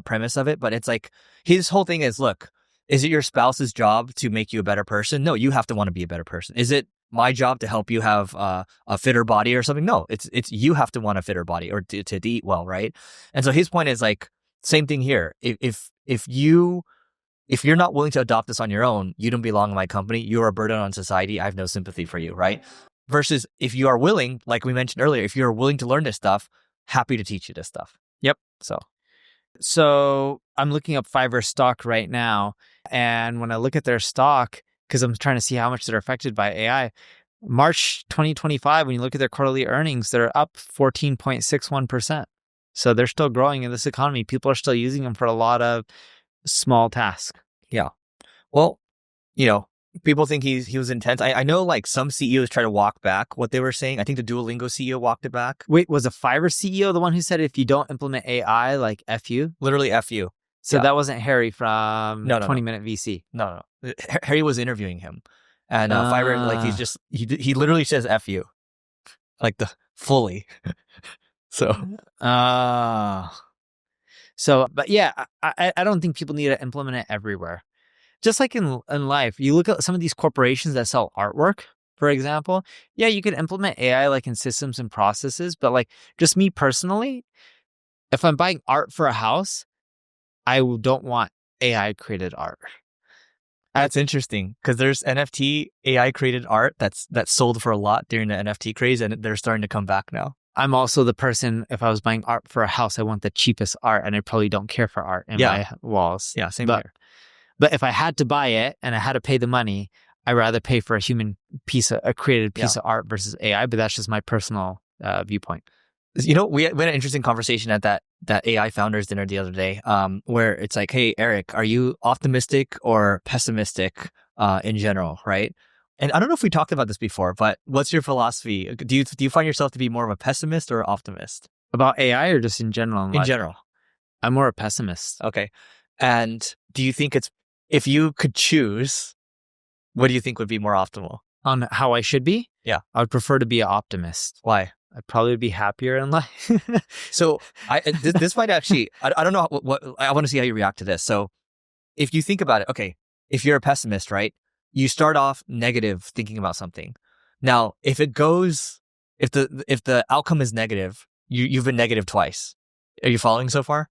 premise of it, but it's like his whole thing is: look, is it your spouse's job to make you a better person? No, you have to want to be a better person. Is it my job to help you have a fitter body or something? No, it's you have to want a fitter body or to eat well, right? And so his point is like same thing here. If you're not willing to adopt this on your own, you don't belong in my company. You're a burden on society. I have no sympathy for you, right? Versus if you are willing, like we mentioned earlier, if you're willing to learn this stuff, happy to teach you this stuff. Yep. So I'm looking up Fiverr stock right now, and when I look at their stock, because I'm trying to see how much they're affected by AI. March 2025, when you look at their quarterly earnings, they're up 14.61%. So they're still growing in this economy. People are still using them for a lot of small tasks. Yeah. Well, people think he was intense. I know like some CEOs try to walk back what they were saying. I think the Duolingo CEO walked it back. Wait, was a Fiverr CEO the one who said if you don't implement AI, like F you? Literally F you. So that wasn't Harry from 20 Minute VC. No. Harry was interviewing him, and Fiverr, like he literally says "f you," like the fully. So, but yeah, I don't think people need to implement it everywhere. Just like in life, you look at some of these corporations that sell artwork, for example. Yeah, you could implement AI like in systems and processes, but like just me personally, if I'm buying art for a house, I don't want AI created art. That's interesting because there's NFT AI created art that's sold for a lot during the NFT craze, and they're starting to come back now. I'm also the person, if I was buying art for a house, I want the cheapest art, and I probably don't care for art in my walls. Yeah, same here. But if I had to buy it and I had to pay the money, I'd rather pay for a created piece of art versus AI. But that's just my personal viewpoint. We had an interesting conversation at that AI founders dinner the other day, where it's like, hey, Eric, are you optimistic or pessimistic in general, right? And I don't know if we talked about this before, but what's your philosophy? Do you find yourself to be more of a pessimist or optimist? About AI or just in general? In general. I'm more a pessimist. Okay. And do you think if you could choose, what do you think would be more optimal? On how I should be? Yeah. I would prefer to be an optimist. Why? I'd probably be happier in life. So this might actually, I don't know what I want to see how you react to this. So if you think about it, okay, if you're a pessimist, right, you start off negative thinking about something. Now, if the outcome is negative, you've been negative twice. Are you following so far?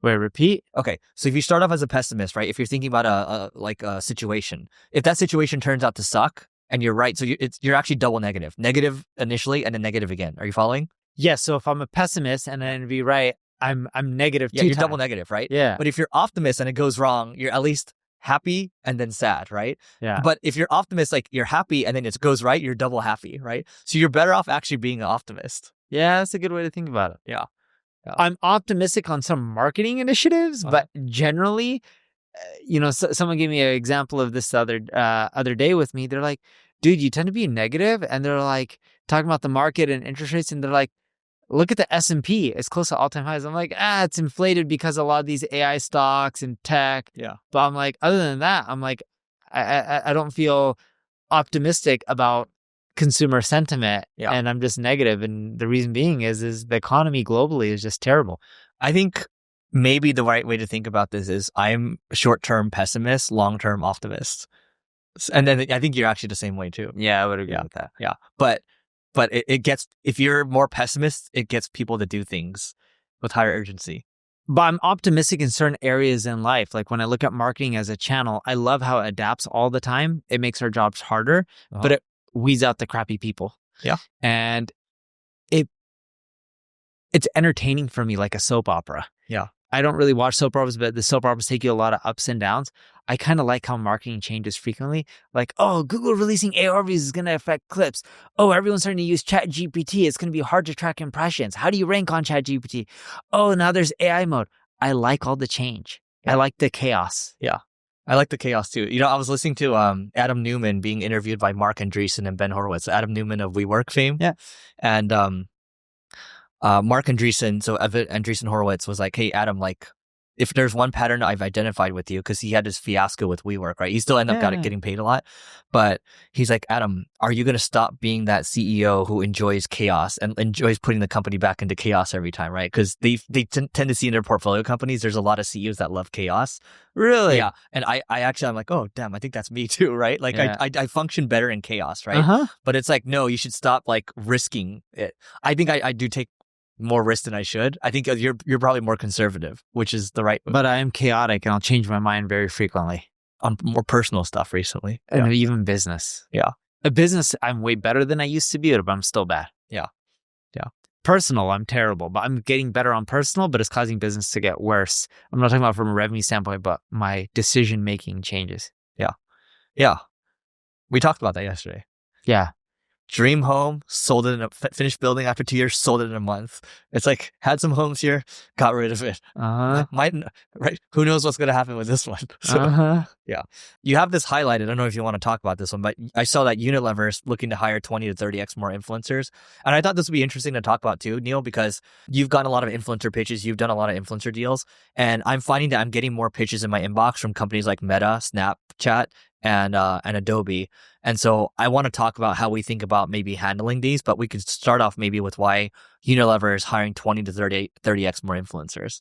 Wait, repeat? Okay. So if you start off as a pessimist, right, if you're thinking about a situation, if that situation turns out to suck, and you're right. So you're actually double negative. Negative initially and then negative again. Are you following? Yeah. So if I'm a pessimist and then be right, I'm negative two times. You're double negative, right? Yeah. But if you're optimist and it goes wrong, you're at least happy and then sad, right? Yeah. But if you're optimist, like you're happy and then it goes right, you're double happy, right? So you're better off actually being an optimist. Yeah, that's a good way to think about it. Yeah. I'm optimistic on some marketing initiatives, but generally, someone gave me an example of this other day with me. They're like, dude, you tend to be negative. And they're like talking about the market and interest rates. And they're like, look at the S&P. It's close to all-time highs. I'm like, it's inflated because a lot of these AI stocks and tech. Yeah. But I'm like, other than that, I'm like, I don't feel optimistic about consumer sentiment. Yeah. And I'm just negative. And the reason being is the economy globally is just terrible. I think maybe the right way to think about this is I'm short-term pessimist, long-term optimist. And then I think you're actually the same way too. Yeah, I would agree with that. Yeah. But it gets, if you're more pessimist, it gets people to do things with higher urgency. But I'm optimistic in certain areas in life. Like when I look at marketing as a channel, I love how it adapts all the time. It makes our jobs harder, but it weeds out the crappy people. Yeah. And it's entertaining for me, like a soap opera. Yeah. I don't really watch soap operas, but the soap operas take you a lot of ups and downs. I kind of like how marketing changes frequently. Like, oh, Google releasing AR views is going to affect clips. Oh, everyone's starting to use ChatGPT. It's going to be hard to track impressions. How do you rank on ChatGPT? Oh, now there's AI mode. I like all the change. Yeah. I like the chaos. Yeah. I like the chaos too. I was listening to Adam Newman being interviewed by Mark Andreessen and Ben Horowitz. Adam Newman of WeWork fame. Yeah. And Mark Andreessen, so Andreessen Horowitz was like, hey, Adam, like, if there's one pattern I've identified with you, because he had this fiasco with WeWork, right? He still ended up getting paid a lot. But he's like, Adam, are you going to stop being that CEO who enjoys chaos and enjoys putting the company back into chaos every time, right? Because they tend to see in their portfolio companies, there's a lot of CEOs that love chaos. Really? Yeah. And I'm like, oh, damn, I think that's me too, right? Like I function better in chaos, right? Uh-huh. But it's like, no, you should stop like risking it. I think I do take more risk than I should. I think you're probably more conservative, which is the right move. But I am chaotic and I'll change my mind very frequently. On more personal stuff recently. And even business. Yeah. A business, I'm way better than I used to be, but I'm still bad. Yeah. Yeah. Personal, I'm terrible, but I'm getting better on personal, but it's causing business to get worse. I'm not talking about from a revenue standpoint, but my decision-making changes. Yeah. Yeah. We talked about that yesterday. Yeah. Dream home, sold it finished building after 2 years, sold it in a month. It's like, had some homes here, got rid of it. Right? Who knows what's going to happen with this one? So, yeah. You have this highlighted. I don't know if you want to talk about this one, but I saw that Unilever is looking to hire 20 to 30x more influencers. And I thought this would be interesting to talk about too, Neil, because you've gotten a lot of influencer pitches. You've done a lot of influencer deals. And I'm finding that I'm getting more pitches in my inbox from companies like Meta, Snapchat, and Adobe. And so I want to talk about how we think about maybe handling these, but we could start off maybe with why Unilever is hiring 20 to 30x more influencers.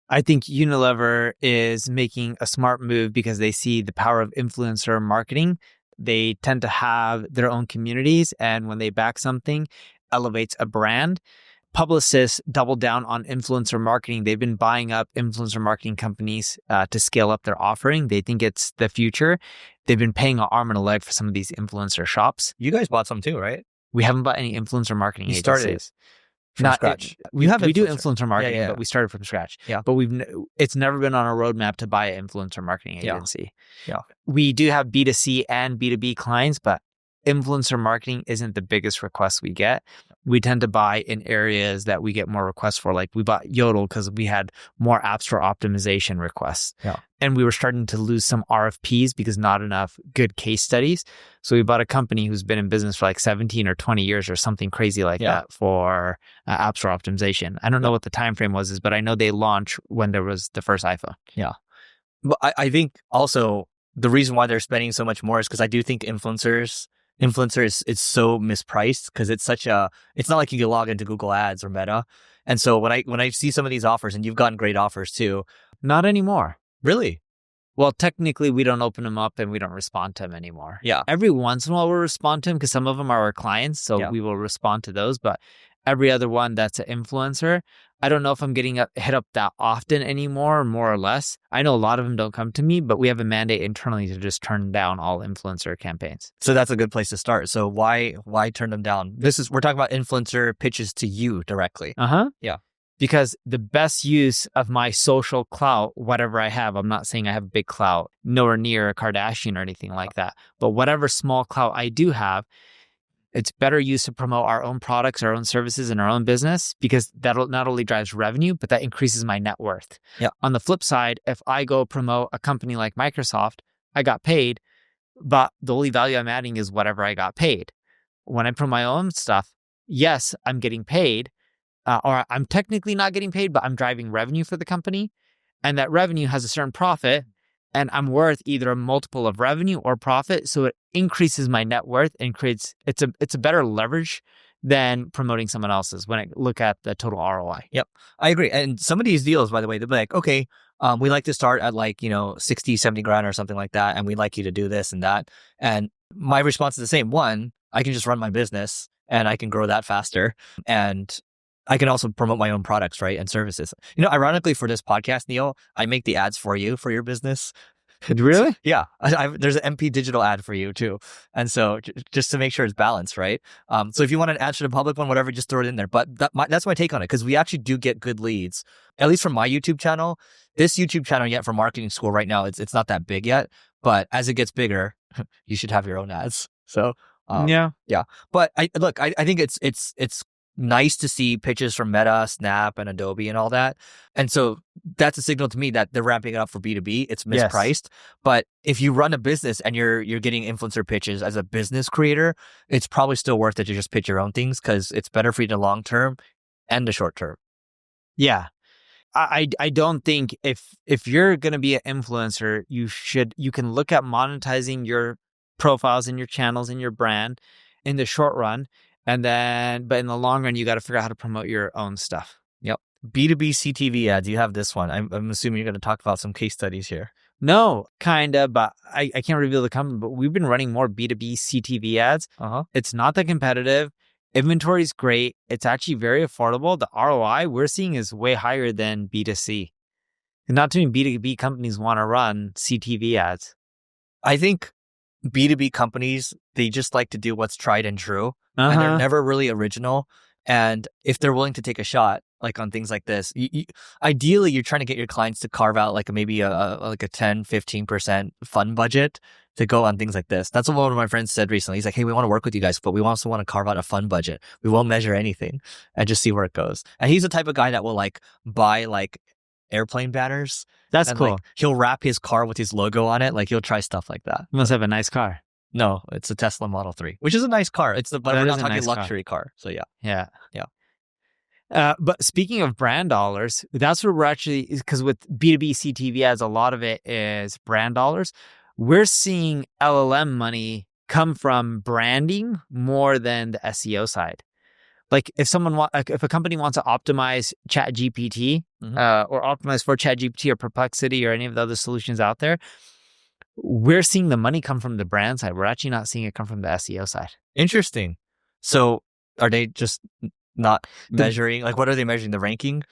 I think Unilever is making a smart move because they see the power of influencer marketing. They tend to have their own communities, and when they back something, elevates a brand. Publicists double down on influencer marketing. They've been buying up influencer marketing companies to scale up their offering. They think it's the future. They've been paying an arm and a leg for some of these influencer shops. You guys bought some too, right? We haven't bought any influencer marketing agencies. Started from scratch. We do influencer marketing, but we started from scratch. Yeah. But it's never been on our roadmap to buy an influencer marketing agency. Yeah. We do have B2C and B2B clients, but influencer marketing isn't the biggest request we get. We tend to buy in areas that we get more requests for. Like we bought Yodel because we had more apps for optimization requests. Yeah. And we were starting to lose some RFPs because not enough good case studies. So we bought a company who's been in business for like 17 or 20 years or something crazy like that for apps for optimization. I don't know what the time frame was, but I know they launched when there was the first iPhone. Yeah. But I think also the reason why they're spending so much more is because I do think influencer is so mispriced because it's not like you can log into Google Ads or Meta. And so when I see some of these offers, and you've gotten great offers too. Not anymore. Really? Well, technically we don't open them up and we don't respond to them anymore. Yeah. Every once in a while we'll respond to them because some of them are our clients. So we will respond to those. But every other one that's an influencer, I don't know if I'm getting hit up that often anymore, more or less. I know a lot of them don't come to me, but we have a mandate internally to just turn down all influencer campaigns. So that's a good place to start. So why turn them down? We're talking about influencer pitches to you directly. Yeah. Because the best use of my social clout, whatever I have, I'm not saying I have a big clout, nowhere near a Kardashian or anything like that, but whatever small clout I do have, it's better used to promote our own products, our own services, and our own business, because that not only drives revenue, but that increases my net worth. Yeah. On the flip side, if I go promote a company like Microsoft, I got paid, but the only value I'm adding is whatever I got paid. When I promote my own stuff, yes, I'm getting paid, or I'm technically not getting paid, but I'm driving revenue for the company, and that revenue has a certain profit, and I'm worth either a multiple of revenue or profit. So it increases my net worth and creates, it's a better leverage than promoting someone else's when I look at the total ROI. Yep. I agree. And some of these deals, by the way, they'll be like, okay, we like to start at like, 60, 70 grand or something like that. And we'd like you to do this and that. And my response is the same. One, I can just run my business and I can grow that faster. And I can also promote my own products, right, and services. Ironically for this podcast, Neil, I make the ads for you for your business. Really? Yeah, there's an MP Digital ad for you too, and so just to make sure it's balanced, right? So if you want an ad to the public one, whatever, just throw it in there. But that's my take on it, because we actually do get good leads, at least from my YouTube channel. This YouTube channel yet for marketing school right now, it's not that big yet, but as it gets bigger, you should have your own ads. So Yeah. But I think it's nice to see pitches from Meta, Snap, and Adobe and all that. And so that's a signal to me that they're ramping it up for B2B. It's mispriced. Yes. But if you run a business and you're getting influencer pitches as a business creator, it's probably still worth it to just pitch your own things, because it's better for you in the long term and the short term. Yeah. I don't think if you're going to be an influencer, you can look at monetizing your profiles and your channels and your brand in the short run. But in the long run, you got to figure out how to promote your own stuff. Yep. B2B CTV ads. You have this one. I'm assuming you're going to talk about some case studies here. No, kind of, but I can't reveal the company, but we've been running more B2B CTV ads. It's not that competitive. Inventory is great. It's actually very affordable. The ROI we're seeing is way higher than B2C. And not too many B2B companies want to run CTV ads. I think B2B companies, they just like to do what's tried and true. And they're never really original. And if they're willing to take a shot, like on things like this, ideally, you're trying to get your clients to carve out like maybe a 10, 15% fund budget to go on things like this. That's what one of my friends said recently. He's like, hey, we want to work with you guys, but we also want to carve out a fund budget. We won't measure anything and just see where it goes. And he's the type of guy that will like buy like airplane banners. That's cool. Like, he'll wrap his car with his logo on it. Like, he'll try stuff like that. You must have a nice car. No, it's a Tesla Model 3, which is a nice car. But we're not talking luxury car. So yeah. But speaking of brand dollars, that's what we're actually, because with B2B CTV ads, a lot of it is brand dollars. We're seeing LLM money come from branding more than the SEO side. Like if a company wants to optimize ChatGPT or optimize for ChatGPT or Perplexity or any of the other solutions out there, we're seeing the money come from the brand side. We're actually not seeing it come from the SEO side. Interesting. So are they just not measuring? Like, what are they measuring? The ranking?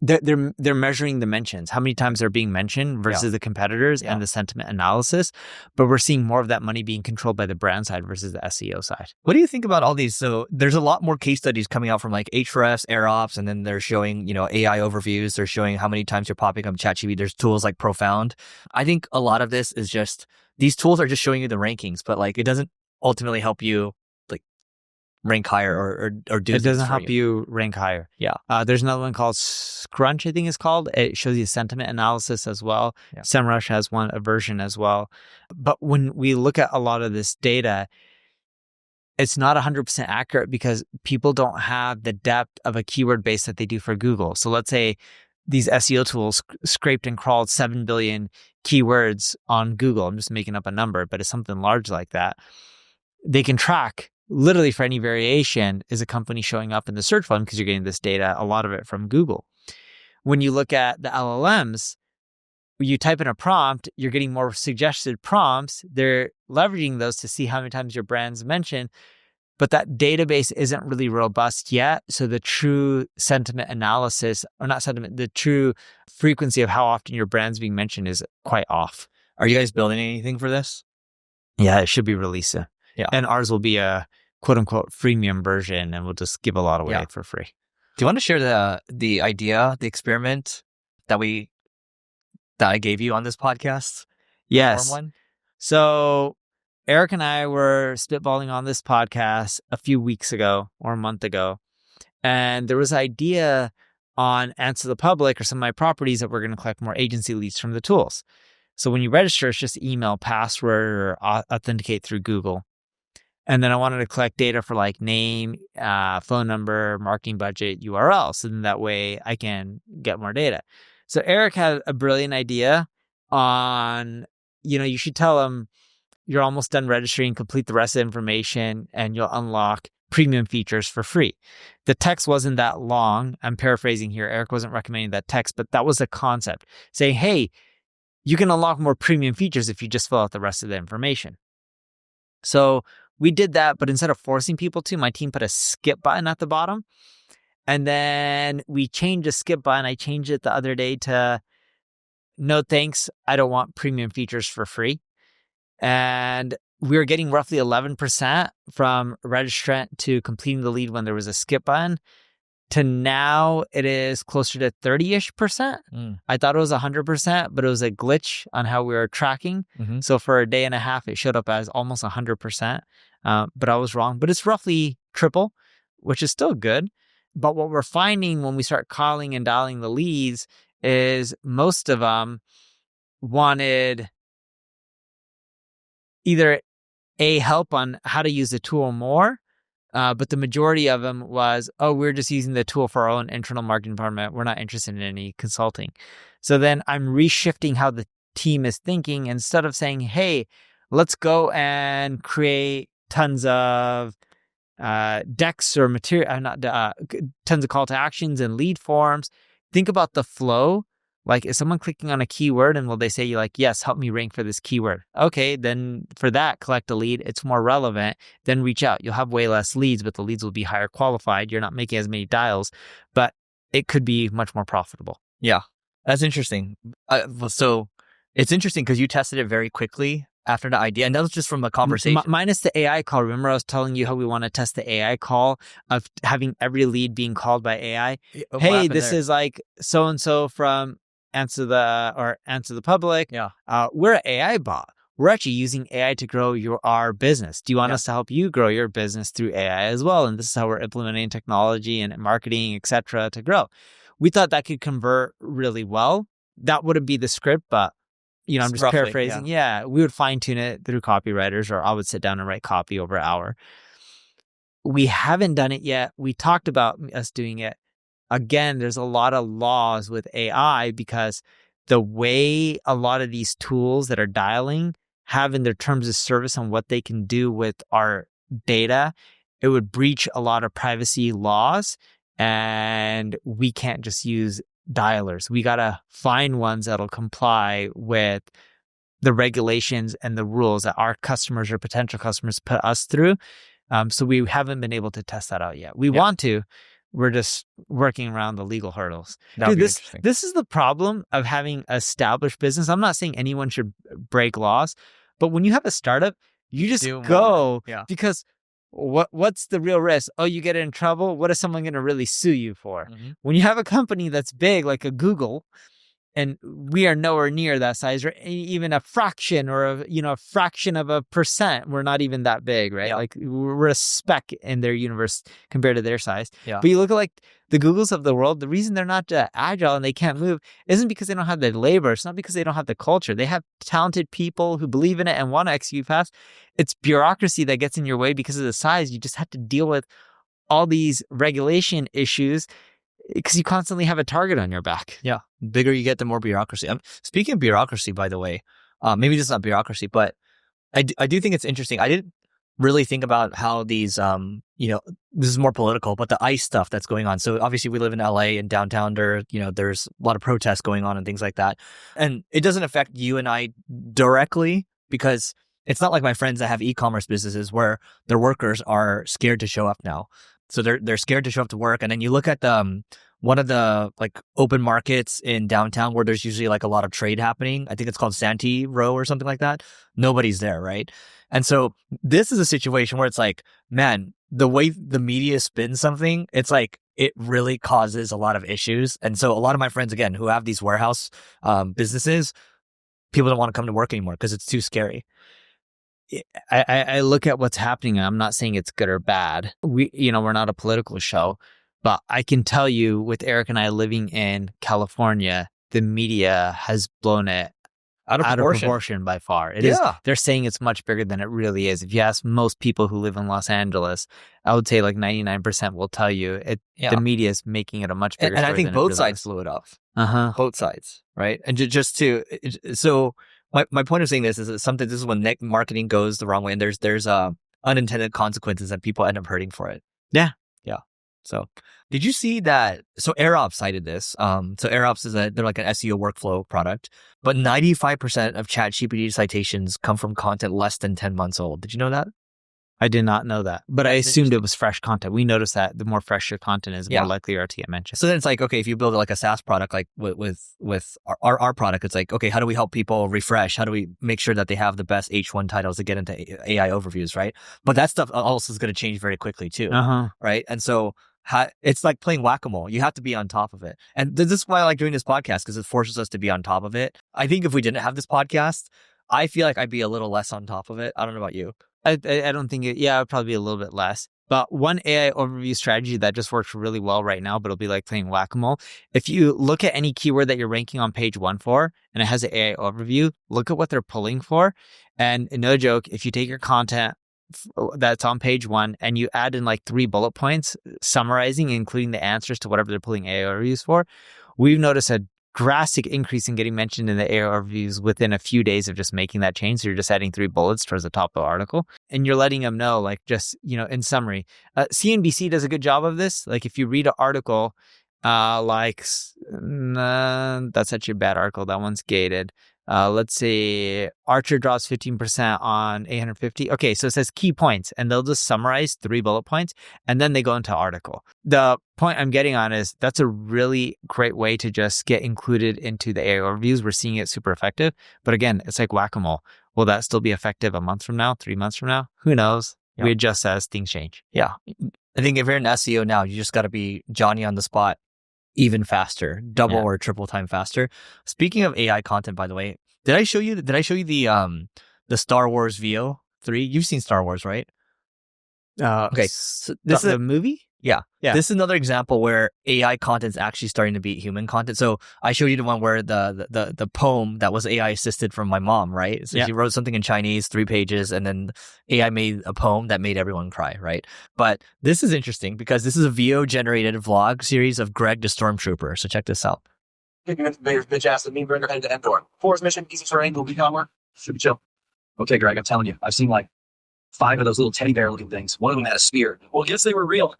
They're measuring the mentions, how many times they're being mentioned versus the competitors and the sentiment analysis. But we're seeing more of that money being controlled by the brand side versus the SEO side. What do you think about all these? So there's a lot more case studies coming out from like Ahrefs, AirOps, and then they're showing, AI overviews. They're showing how many times you're popping up ChatGPT. There's tools like Profound. I think a lot of this is just, these tools are just showing you the rankings, but like it doesn't ultimately help you rank higher or do it doesn't help you rank higher. Yeah. There's another one called Scrunch, I think it's called. It shows you sentiment analysis as well. Yeah. SEMrush has a version as well. But when we look at a lot of this data, it's not 100% accurate because people don't have the depth of a keyword base that they do for Google. So let's say these SEO tools scraped and crawled 7 billion keywords on Google. I'm just making up a number, but it's something large like that. They can track literally for any variation, is a company showing up in the search volume because you're getting this data, a lot of it from Google. When you look at the LLMs, you type in a prompt, you're getting more suggested prompts. They're leveraging those to see how many times your brand's mentioned, but that database isn't really robust yet. So the true sentiment analysis, or not sentiment, the true frequency of how often your brand's being mentioned is quite off. Are you guys building anything for this? Yeah, it should be released soon. Yeah. And ours will be a quote unquote freemium version, and we'll just give a lot away for free. Do you want to share the idea, the experiment that I gave you on this podcast? Yes. So Eric and I were spitballing on this podcast a few weeks ago or a month ago, and there was an idea on Answer the Public or some of my properties that we're going to collect more agency leads from the tools. So when you register, it's just email, password, or authenticate through Google. And then I wanted to collect data for like name, phone number, marketing budget, URL. So then that way I can get more data. So Eric had a brilliant idea on, you should tell him you're almost done registering, complete the rest of the information, and you'll unlock premium features for free. The text wasn't that long. I'm paraphrasing here. Eric wasn't recommending that text, but that was the concept. Saying, hey, you can unlock more premium features if you just fill out the rest of the information. So we did that, but instead of forcing people to, my team put a skip button at the bottom. And then we changed the skip button. I changed it the other day to no thanks. I don't want premium features for free. And we were getting roughly 11% from registrant to completing the lead when there was a skip button, to now it is closer to 30-ish%. I thought it was 100%, but it was a glitch on how we were tracking. So for a day and a half, it showed up as almost 100%. But I was wrong. But it's roughly triple, which is still good. But what we're finding when we start calling and dialing the leads is most of them wanted either help on how to use the tool more, but the majority of them was, we're just using the tool for our own internal marketing department. We're not interested in any consulting. So then I'm reshifting how the team is thinking. Instead of saying, hey, let's go and create tons of decks or material, tons of call to actions and lead forms. Think about the flow. Like, is someone clicking on a keyword and will they say, yes, help me rank for this keyword? Okay, then for that, collect a lead. It's more relevant. Then reach out. You'll have way less leads, but the leads will be higher qualified. You're not making as many dials, but it could be much more profitable. Yeah, that's interesting. So it's interesting because you tested it very quickly after the idea, and that was just from a conversation. Minus the AI call. Remember I was telling you how we want to test the AI call of having every lead being called by AI? Hey, this is like so-and-so from Answer the Public. Yeah. We're an AI bot. We're actually using AI to grow our business. Do you want us to help you grow your business through AI as well? And this is how we're implementing technology and marketing, et cetera, to grow. We thought that could convert really well. That wouldn't be the script, but I'm just paraphrasing. Yeah, we would fine tune it through copywriters, or I would sit down and write copy over an hour. We haven't done it yet. We talked about us doing it. Again, there's a lot of laws with AI because the way a lot of these tools that are dialing have in their terms of service on what they can do with our data, it would breach a lot of privacy laws, and we can't just use dialers. We got to find ones that'll comply with the regulations and the rules that our customers or potential customers put us through. So we haven't been able to test that out yet. We want to. We're just working around the legal hurdles. Dude, this is the problem of having an established business. I'm not saying anyone should break laws, but when you have a startup, you just go because what's the real risk? Oh, you get in trouble. What is someone going to really sue you for? When you have a company that's big, like a Google, and we are nowhere near that size, or even a fraction or a fraction of a percent. We're not even that big, right? Like we're a speck in their universe compared to their size. But you look at like the Googles of the world, the reason they're not agile and they can't move isn't because they don't have the labor. It's not because they don't have the culture. They have talented people who believe in it and want to execute fast. It's bureaucracy that gets in your way because of the size. You just have to deal with all these regulation issues because you constantly have a target on your back. Yeah. Bigger you get, the more bureaucracy. Speaking of bureaucracy, by the way, maybe this is not bureaucracy, but I do think it's interesting. I didn't really think about how these, this is more political, but the ICE stuff that's going on. So obviously we live in LA and downtown there's a lot of protests going on and things like that. And it doesn't affect you and I directly because it's not like my friends that have e-commerce businesses where their workers are scared to show up now. So they're scared to show up to work. And then you look at one of the like open markets in downtown where there's usually like a lot of trade happening. I think it's called Santee Row or something like that. Nobody's there, right? And so this is a situation where it's like, man, the way the media spins something, it's like it really causes a lot of issues. And so a lot of my friends, again, who have these warehouse businesses, people don't want to come to work anymore because it's too scary. I look at what's happening. I'm not saying it's good or bad. We're not a political show, but I can tell you with Eric and I living in California, the media has blown it out of proportion by far. It is. They're saying it's much bigger than it really is. If you ask most people who live in Los Angeles, I would say like 99% will tell you the media is making it a much bigger story. And I think both sides blew it off. Both sides, right? And so my point of saying this is that this is when marketing goes the wrong way, and there's unintended consequences that people end up hurting for it. Yeah. So did you see that? So AirOps cited this. So AirOps they're like an SEO workflow product, but 95% of ChatGPT citations come from content less than 10 months old. Did you know that? I did not know that, but I assumed it was fresh content. We noticed that the more fresh your content is, the more likely you are to get mentioned. So then it's like, okay, if you build like a SaaS product, like with our product, it's like, okay, how do we help people refresh? How do we make sure that they have the best H1 titles to get into AI overviews, right? But that stuff also is going to change very quickly too, right? And so it's like playing whack-a-mole. You have to be on top of it. And this is why I like doing this podcast, because it forces us to be on top of it. I think if we didn't have this podcast, I feel like I'd be a little less on top of it. I don't know about you. I don't think it'd probably be a little bit less. But one AI overview strategy that just works really well right now, but it'll be like playing whack-a-mole. If you look at any keyword that you're ranking on page 1 for, and it has an AI overview, look at what they're pulling for. And no joke, if you take your content that's on page 1 and you add in like 3 bullet points summarizing, including the answers to whatever they're pulling AI overviews for, we've noticed a drastic increase in getting mentioned in the AI overviews within a few days of just making that change. So you're just adding 3 bullets towards the top of the article, and you're letting them know, like, just, in summary, CNBC does a good job of this. Like, if you read an article, that's actually a bad article. That one's gated. Let's see, Archer drops 15% on 850. Okay, so it says key points, and they'll just summarize 3 bullet points, and then they go into article. The point I'm getting on is that's a really great way to just get included into the AI overviews. We're seeing it super effective. But again, it's like whack-a-mole. Will that still be effective a month from now, 3 months from now? Who knows? Yeah. We adjust as things change. Yeah. I think if you're an SEO now, you just got to be Johnny on the spot even faster, double or triple time faster. Speaking of AI content, by the way, did I show you the Star Wars VO3? You've seen Star Wars, right? Okay. So this is the movie? Yeah. This is another example where AI content is actually starting to beat human content. So I showed you the one where the poem that was AI assisted from my mom, right? So she wrote something in Chinese, 3 pages, and then AI made a poem that made everyone cry, right? But this is interesting because this is a VO generated vlog series of Greg the Stormtrooper. So check this out. Invaders, bitch ass, the mean burger headed to Endor. Forest mission, easy terrain, will be calmer. Should be chill. Okay, Greg, I'm telling you, I've seen like 5 of those little teddy bear looking things. One of them had a spear. Well, yes, they were real.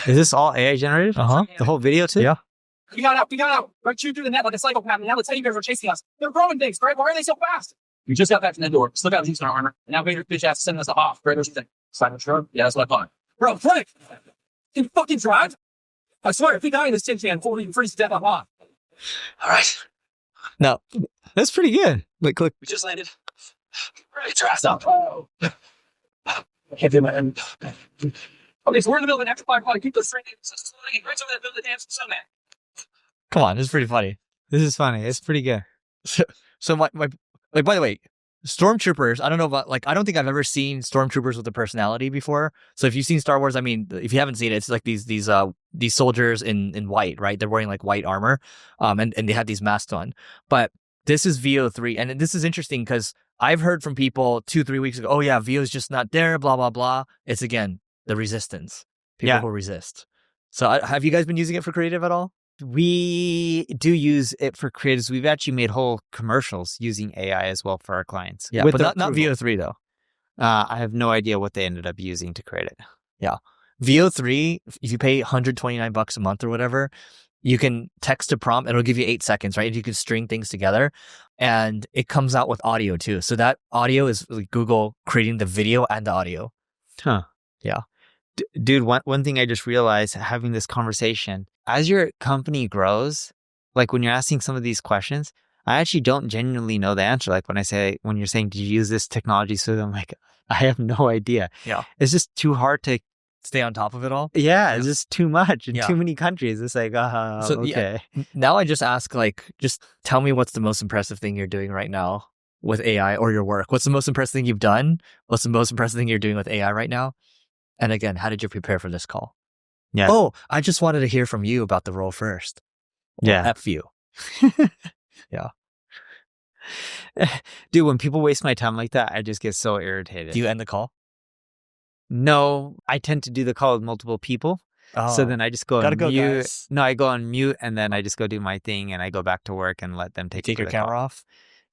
Is this all AI generated? The whole video too? Yeah. We got out. Right chewed through the net like a psychopath, and now the teddy bears are chasing us. They're growing things, Greg. Why are they so fast? We just got back from Endor. Still got Houston armor. And now Vader's bitch ass is sending us off. Greg, what you think? Silent shrug? Yeah, that's what I thought. Bro, Frank! Can you fucking drive? I swear, if we die in this tin can, we'll even freeze to death on off. All right. No, that's pretty good. Look. We just landed. Get your ass up. Oh. I can't do my end. Okay, so we're in the middle of an extra fire. Keep those straight in. Right over that building dance. So, man. Come on, this is pretty funny. This is funny. It's pretty good. So my like, by the way, Stormtroopers, I don't know about, like, I don't think I've ever seen Stormtroopers with a personality before. So if you've seen Star Wars, I mean, if you haven't seen it, it's like these soldiers in white, right? They're wearing like white armor, and they have these masks on. But this is VO3, and this is interesting because I've heard from people 2-3 weeks ago, oh yeah, VO is just not there, blah, blah, blah. It's, again, the resistance. People who resist. So have you guys been using it for creative at all? We do use it for creatives. We've actually made whole commercials using AI as well for our clients. Yeah, but not VO3 though. I have no idea what they ended up using to create it. Yeah. VO3, if you pay $129 a month or whatever, you can text a prompt. It'll give you 8 seconds, right? You can string things together, and it comes out with audio too. So that audio is like Google creating the video and the audio. Huh. Yeah. Dude, one thing I just realized having this conversation, as your company grows, like when you're asking some of these questions, I actually don't genuinely know the answer. Like when you're saying, did you use this technology? So I'm like, I have no idea. Yeah. It's just too hard to stay on top of it all. Yeah. It's just too much in too many countries. It's like, okay. Yeah, now I just ask, like, just tell me what's the most impressive thing you're doing right now with AI or your work. What's the most impressive thing you've done? What's the most impressive thing you're doing with AI right now? And again, how did you prepare for this call? Yeah. Oh, I just wanted to hear from you about the role first. Well, yeah. F you. Yeah. Dude, when people waste my time like that, I just get so irritated. Do you end the call? No, I tend to do the call with multiple people. Oh, so then I just go on mute. Guys. No, I go on mute, and then I just go do my thing, and I go back to work and let them take your camera off?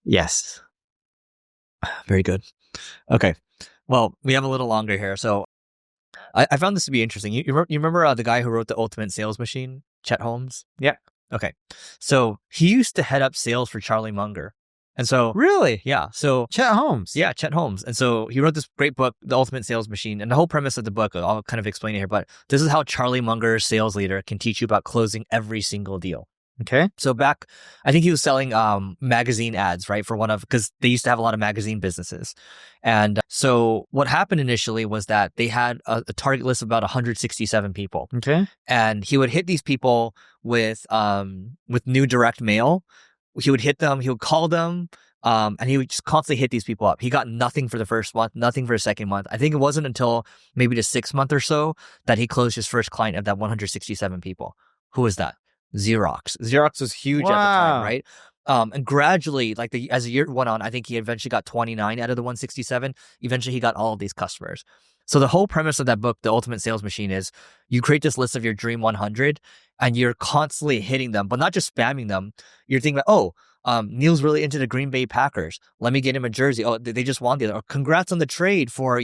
Yes. Very good. Okay. Well, we have a little longer here. So I found this to be interesting. You remember the guy who wrote The Ultimate Sales Machine, Chet Holmes? Yeah. Okay. So he used to head up sales for Charlie Munger. And so, Really? yeah. So, Chet Holmes. yeah, Chet Holmes. And so he wrote this great book, The Ultimate Sales Machine. And the whole premise of the book, I'll kind of explain it here, but this is how Charlie Munger, sales leader, can teach you about closing every single deal. Okay. So back, I think he was selling magazine ads, right? Because they used to have a lot of magazine businesses. And so what happened initially was that they had a target list of about 167 people. Okay. And he would hit these people with new direct mail. He would hit them, he would call them, and he would just constantly hit these people up. He got nothing for the first month, nothing for the second month. I think it wasn't until maybe the 6th month or so that he closed his first client of that 167 people. Who was that? Xerox. Xerox was huge at the time, right? And gradually, as the year went on, I think he eventually got 29 out of the 167. Eventually, he got all of these customers. So the whole premise of that book, The Ultimate Sales Machine, is you create this list of your dream 100 and you're constantly hitting them, but not just spamming them. You're thinking, Neil's really into the Green Bay Packers. Let me get him a jersey. Oh, they just won the other. Or congrats on the trade for,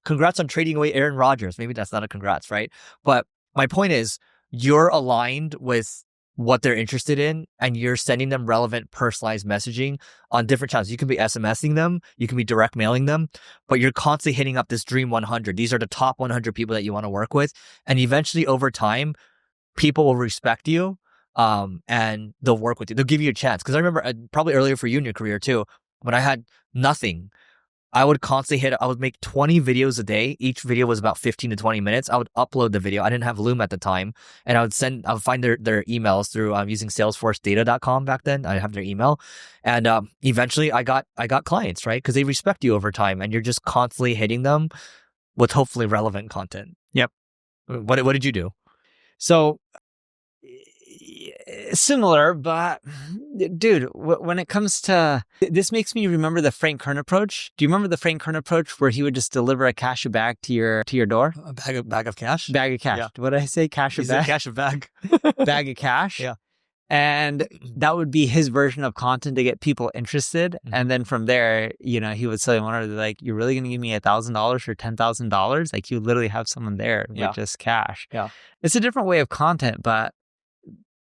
congrats on trading away Aaron Rodgers. Maybe that's not a congrats, right? But my point is, you're aligned with what they're interested in and you're sending them relevant personalized messaging on different channels. You can be SMSing them, you can be direct mailing them, but you're constantly hitting up this dream 100. These are the top 100 people that you want to work with. And eventually over time, people will respect you and they'll work with you. They'll give you a chance. Because I remember probably earlier for you in your career too, when I had nothing, I would constantly I would make 20 videos a day. Each video was about 15 to 20 minutes. I would upload the video. I didn't have Loom at the time. And I would find their emails through using salesforcedata.com back then. I have their email. And eventually I got clients, right? Because they respect you over time and you're just constantly hitting them with hopefully relevant content. Yep. What did you do? So similar, but dude, when it comes to this, makes me remember the Frank Kern approach. Do you remember the Frank Kern approach where he would just deliver a cash bag to your door? A bag of cash. Bag of cash. Yeah. What did I say? Cash or bag? Cash or bag. Bag of cash. Yeah. And that would be his version of content to get people interested. Mm-hmm. And then from there, he would say, like, you're really going to give me $1,000 or $10,000? Like, you literally have someone there with just cash. Yeah. It's a different way of content, but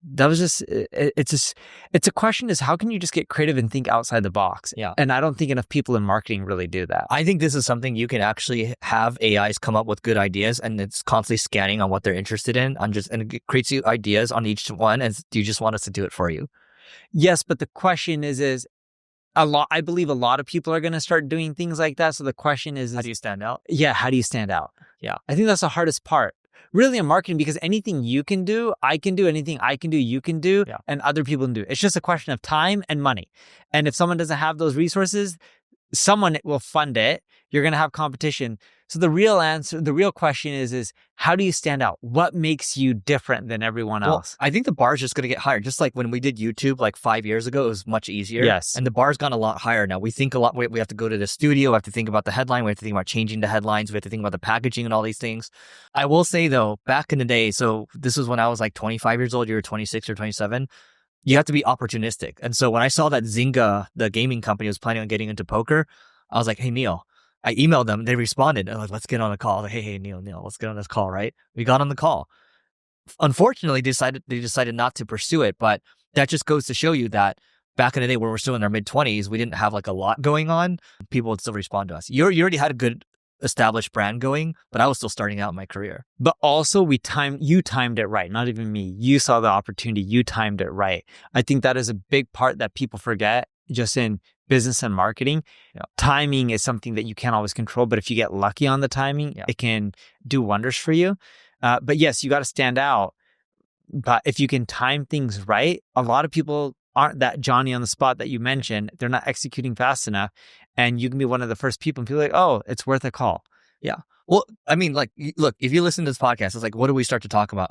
that was just, it's a question is how can you just get creative and think outside the box? Yeah. And I don't think enough people in marketing really do that. I think this is something you can actually have AIs come up with good ideas and it's constantly scanning on what they're interested in and it creates you ideas on each one. And do you just want us to do it for you? Yes. But the question is I believe a lot of people are going to start doing things like that. So the question is, how do you stand out? Yeah. How do you stand out? Yeah. I think that's the hardest part. Really in marketing, because anything you can do, I can do. Anything I can do, you can do, and other people can do. It's just a question of time and money. And if someone doesn't have those resources, someone will fund it. You're going to have competition. So the real question is how do you stand out? What makes you different than everyone else? I think the bar is just going to get higher. Just like when we did YouTube like 5 years ago, it was much easier. Yes. And the bar's gone a lot higher now. We think a lot. We have to go to the studio. We have to think about the headline. We have to think about changing the headlines. We have to think about the packaging and all these things. I will say though, back in the day, so this was when I was like 25 years old, you were 26 or 27. You have to be opportunistic. And so when I saw that Zynga, the gaming company, was planning on getting into poker, I was like, hey, Neil. I emailed them. They responded. They're like, let's get on a call. Like, hey, Neil, let's get on this call, right? We got on the call. Unfortunately, they decided not to pursue it. But that just goes to show you that back in the day when we're still in our mid-20s, we didn't have like a lot going on. People would still respond to us. You already had a good established brand going, but I was still starting out in my career. But also you timed it right. Not even me. You saw the opportunity. You timed it right. I think that is a big part that people forget just in business and marketing. Timing is something that you can't always control, but if you get lucky on the timing, it can do wonders for you. But yes, you got to stand out. But if you can time things right, a lot of people aren't that Johnny on the spot that you mentioned. They're not executing fast enough. And you can be one of the first people and feel like, oh, it's worth a call. Yeah. Well, I mean, like, look, if you listen to this podcast, it's like, what do we start to talk about?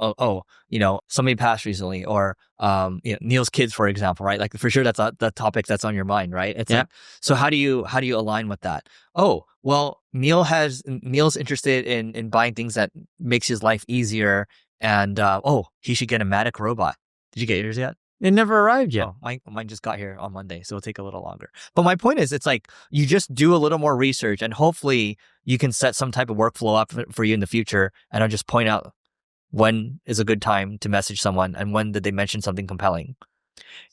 Somebody passed recently, or Neil's kids, for example, right? Like, for sure, that's the topic that's on your mind, right? It's like, so how do you align with that? Oh, well, Neil's interested in buying things that makes his life easier, and he should get a Matic robot. Did you get yours yet? It never arrived yet. Oh, mine just got here on Monday, so it'll take a little longer. But my point is, it's like you just do a little more research, and hopefully you can set some type of workflow up for you in the future. And I'll just point out when is a good time to message someone, and when did they mention something compelling.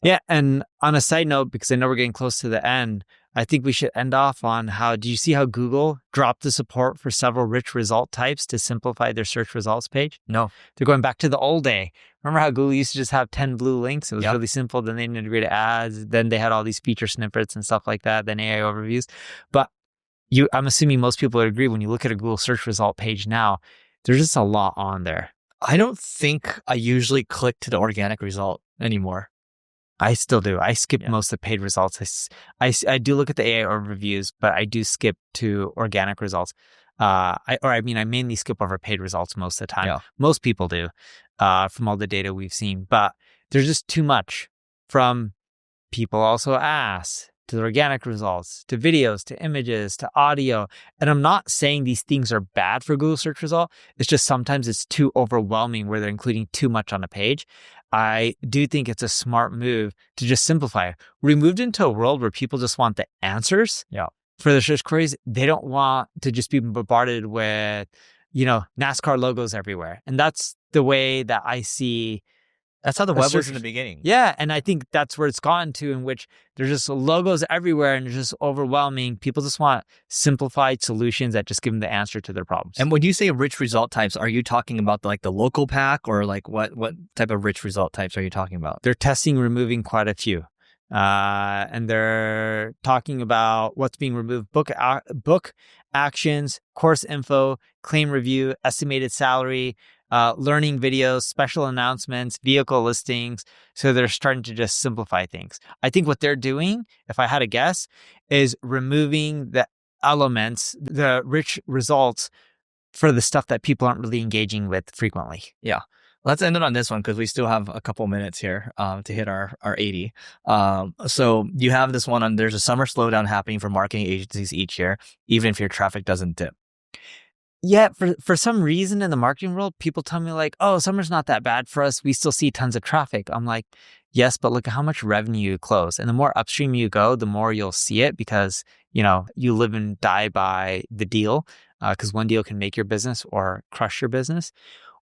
Yeah. And on a side note, because I know we're getting close to the end, I think we should end off on do you see how Google dropped the support for several rich result types to simplify their search results page? No. They're going back to the old day. Remember how Google used to just have 10 blue links? It was Yep. really simple. Then they integrated ads. Then they had all these feature snippets and stuff like that. Then AI overviews. But I'm assuming most people would agree when you look at a Google search result page now, there's just a lot on there. I don't think I usually click to the organic result anymore. I still do. I skip most of the paid results. I do look at the AI overviews, but I do skip to organic results. I mainly skip over paid results most of the time. Yeah. Most people do, from all the data we've seen. But there's just too much from people also ask to the organic results, to videos, to images, to audio. And I'm not saying these things are bad for Google search result. It's just sometimes it's too overwhelming where they're including too much on a page. I do think it's a smart move to just simplify. We moved into a world where people just want the answers for their search queries. They don't want to just be bombarded with, NASCAR logos everywhere. And that's the way that I see. That's how the web was in the beginning. Yeah. And I think that's where it's gotten to, in which there's just logos everywhere and it's just overwhelming. People just want simplified solutions that just give them the answer to their problems. And when you say rich result types, are you talking about the local pack, or what type of rich result types are you talking about? They're testing removing quite a few. And they're talking about what's being removed: book actions, course info, claim review, estimated salary, learning videos, special announcements, vehicle listings. So they're starting to just simplify things. I think what they're doing, if I had a guess, is removing the elements, the rich results for the stuff that people aren't really engaging with frequently. Yeah. Let's end it on this one because we still have a couple minutes here to hit our 80. So you have this one there's a summer slowdown happening for marketing agencies each year, even if your traffic doesn't dip. Yeah, for some reason in the marketing world, people tell me oh, summer's not that bad for us. We still see tons of traffic. I'm like, yes, but look at how much revenue you close. And the more upstream you go, the more you'll see it because, you live and die by the deal because one deal can make your business or crush your business.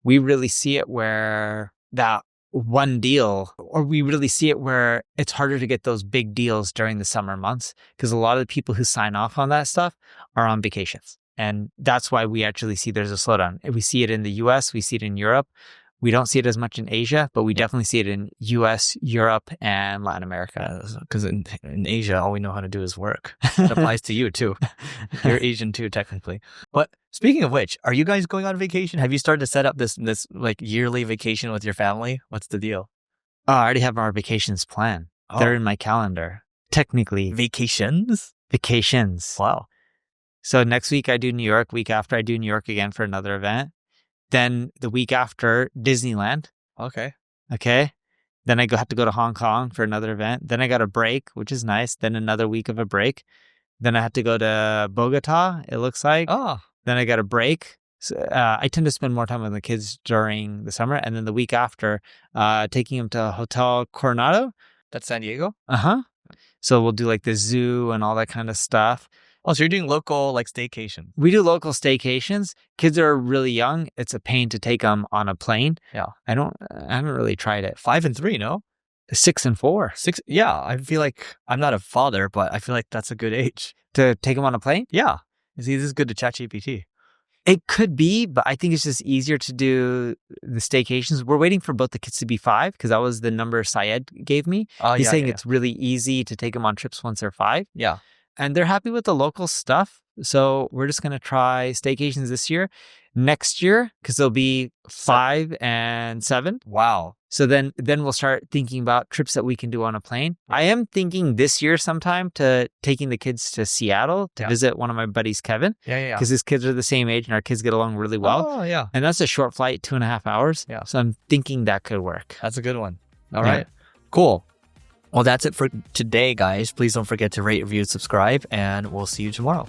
We really see it where that one deal, or we really see it where it's harder to get those big deals during the summer months because a lot of the people who sign off on that stuff are on vacations. And that's why we actually see there's a slowdown. We see it in the US, we see it in Europe. We don't see it as much in Asia, but we definitely see it in US, Europe, and Latin America. Because in Asia, all we know how to do is work. It applies to you too. You're Asian too, technically. But speaking of which, are you guys going on vacation? Have you started to set up this yearly vacation with your family? What's the deal? Oh, I already have our vacations planned. Oh. They're in my calendar. Technically. Vacations? Vacations. Wow. So next week I do New York. Week after I do New York again for another event. Then the week after, Disneyland. Okay. Then I have to go to Hong Kong for another event. Then I got a break, which is nice. Then another week of a break. Then I have to go to Bogota, it looks like. Oh. Then I got a break. So, I tend to spend more time with the kids during the summer. And then the week after, taking them to Hotel Coronado. That's San Diego? Uh-huh. So we'll do the zoo and all that kind of stuff. Oh, so you're doing local staycation. We do local staycations. Kids are really young. It's a pain to take them on a plane. Yeah. I haven't really tried it. 5 and 3, no? 6 and 4. 6. Yeah. I feel like I'm not a father, but I feel like that's a good age. To take them on a plane? Yeah. This is good to ChatGPT. It could be, but I think it's just easier to do the staycations. We're waiting for both the kids to be 5 because that was the number Syed gave me. He's saying it's really easy to take them on trips once they're 5. Yeah. And they're happy with the local stuff. So we're just going to try staycations this year. Next year, because they'll be 5 and 7. Wow. So then we'll start thinking about trips that we can do on a plane. I am thinking this year sometime to taking the kids to Seattle to visit one of my buddies, Kevin. Yeah. Because his kids are the same age and our kids get along really well. Oh, yeah. And that's a short flight, 2.5 hours. Yeah. So I'm thinking that could work. That's a good one. All right. Cool. Well, that's it for today, guys. Please don't forget to rate, review, subscribe, and we'll see you tomorrow.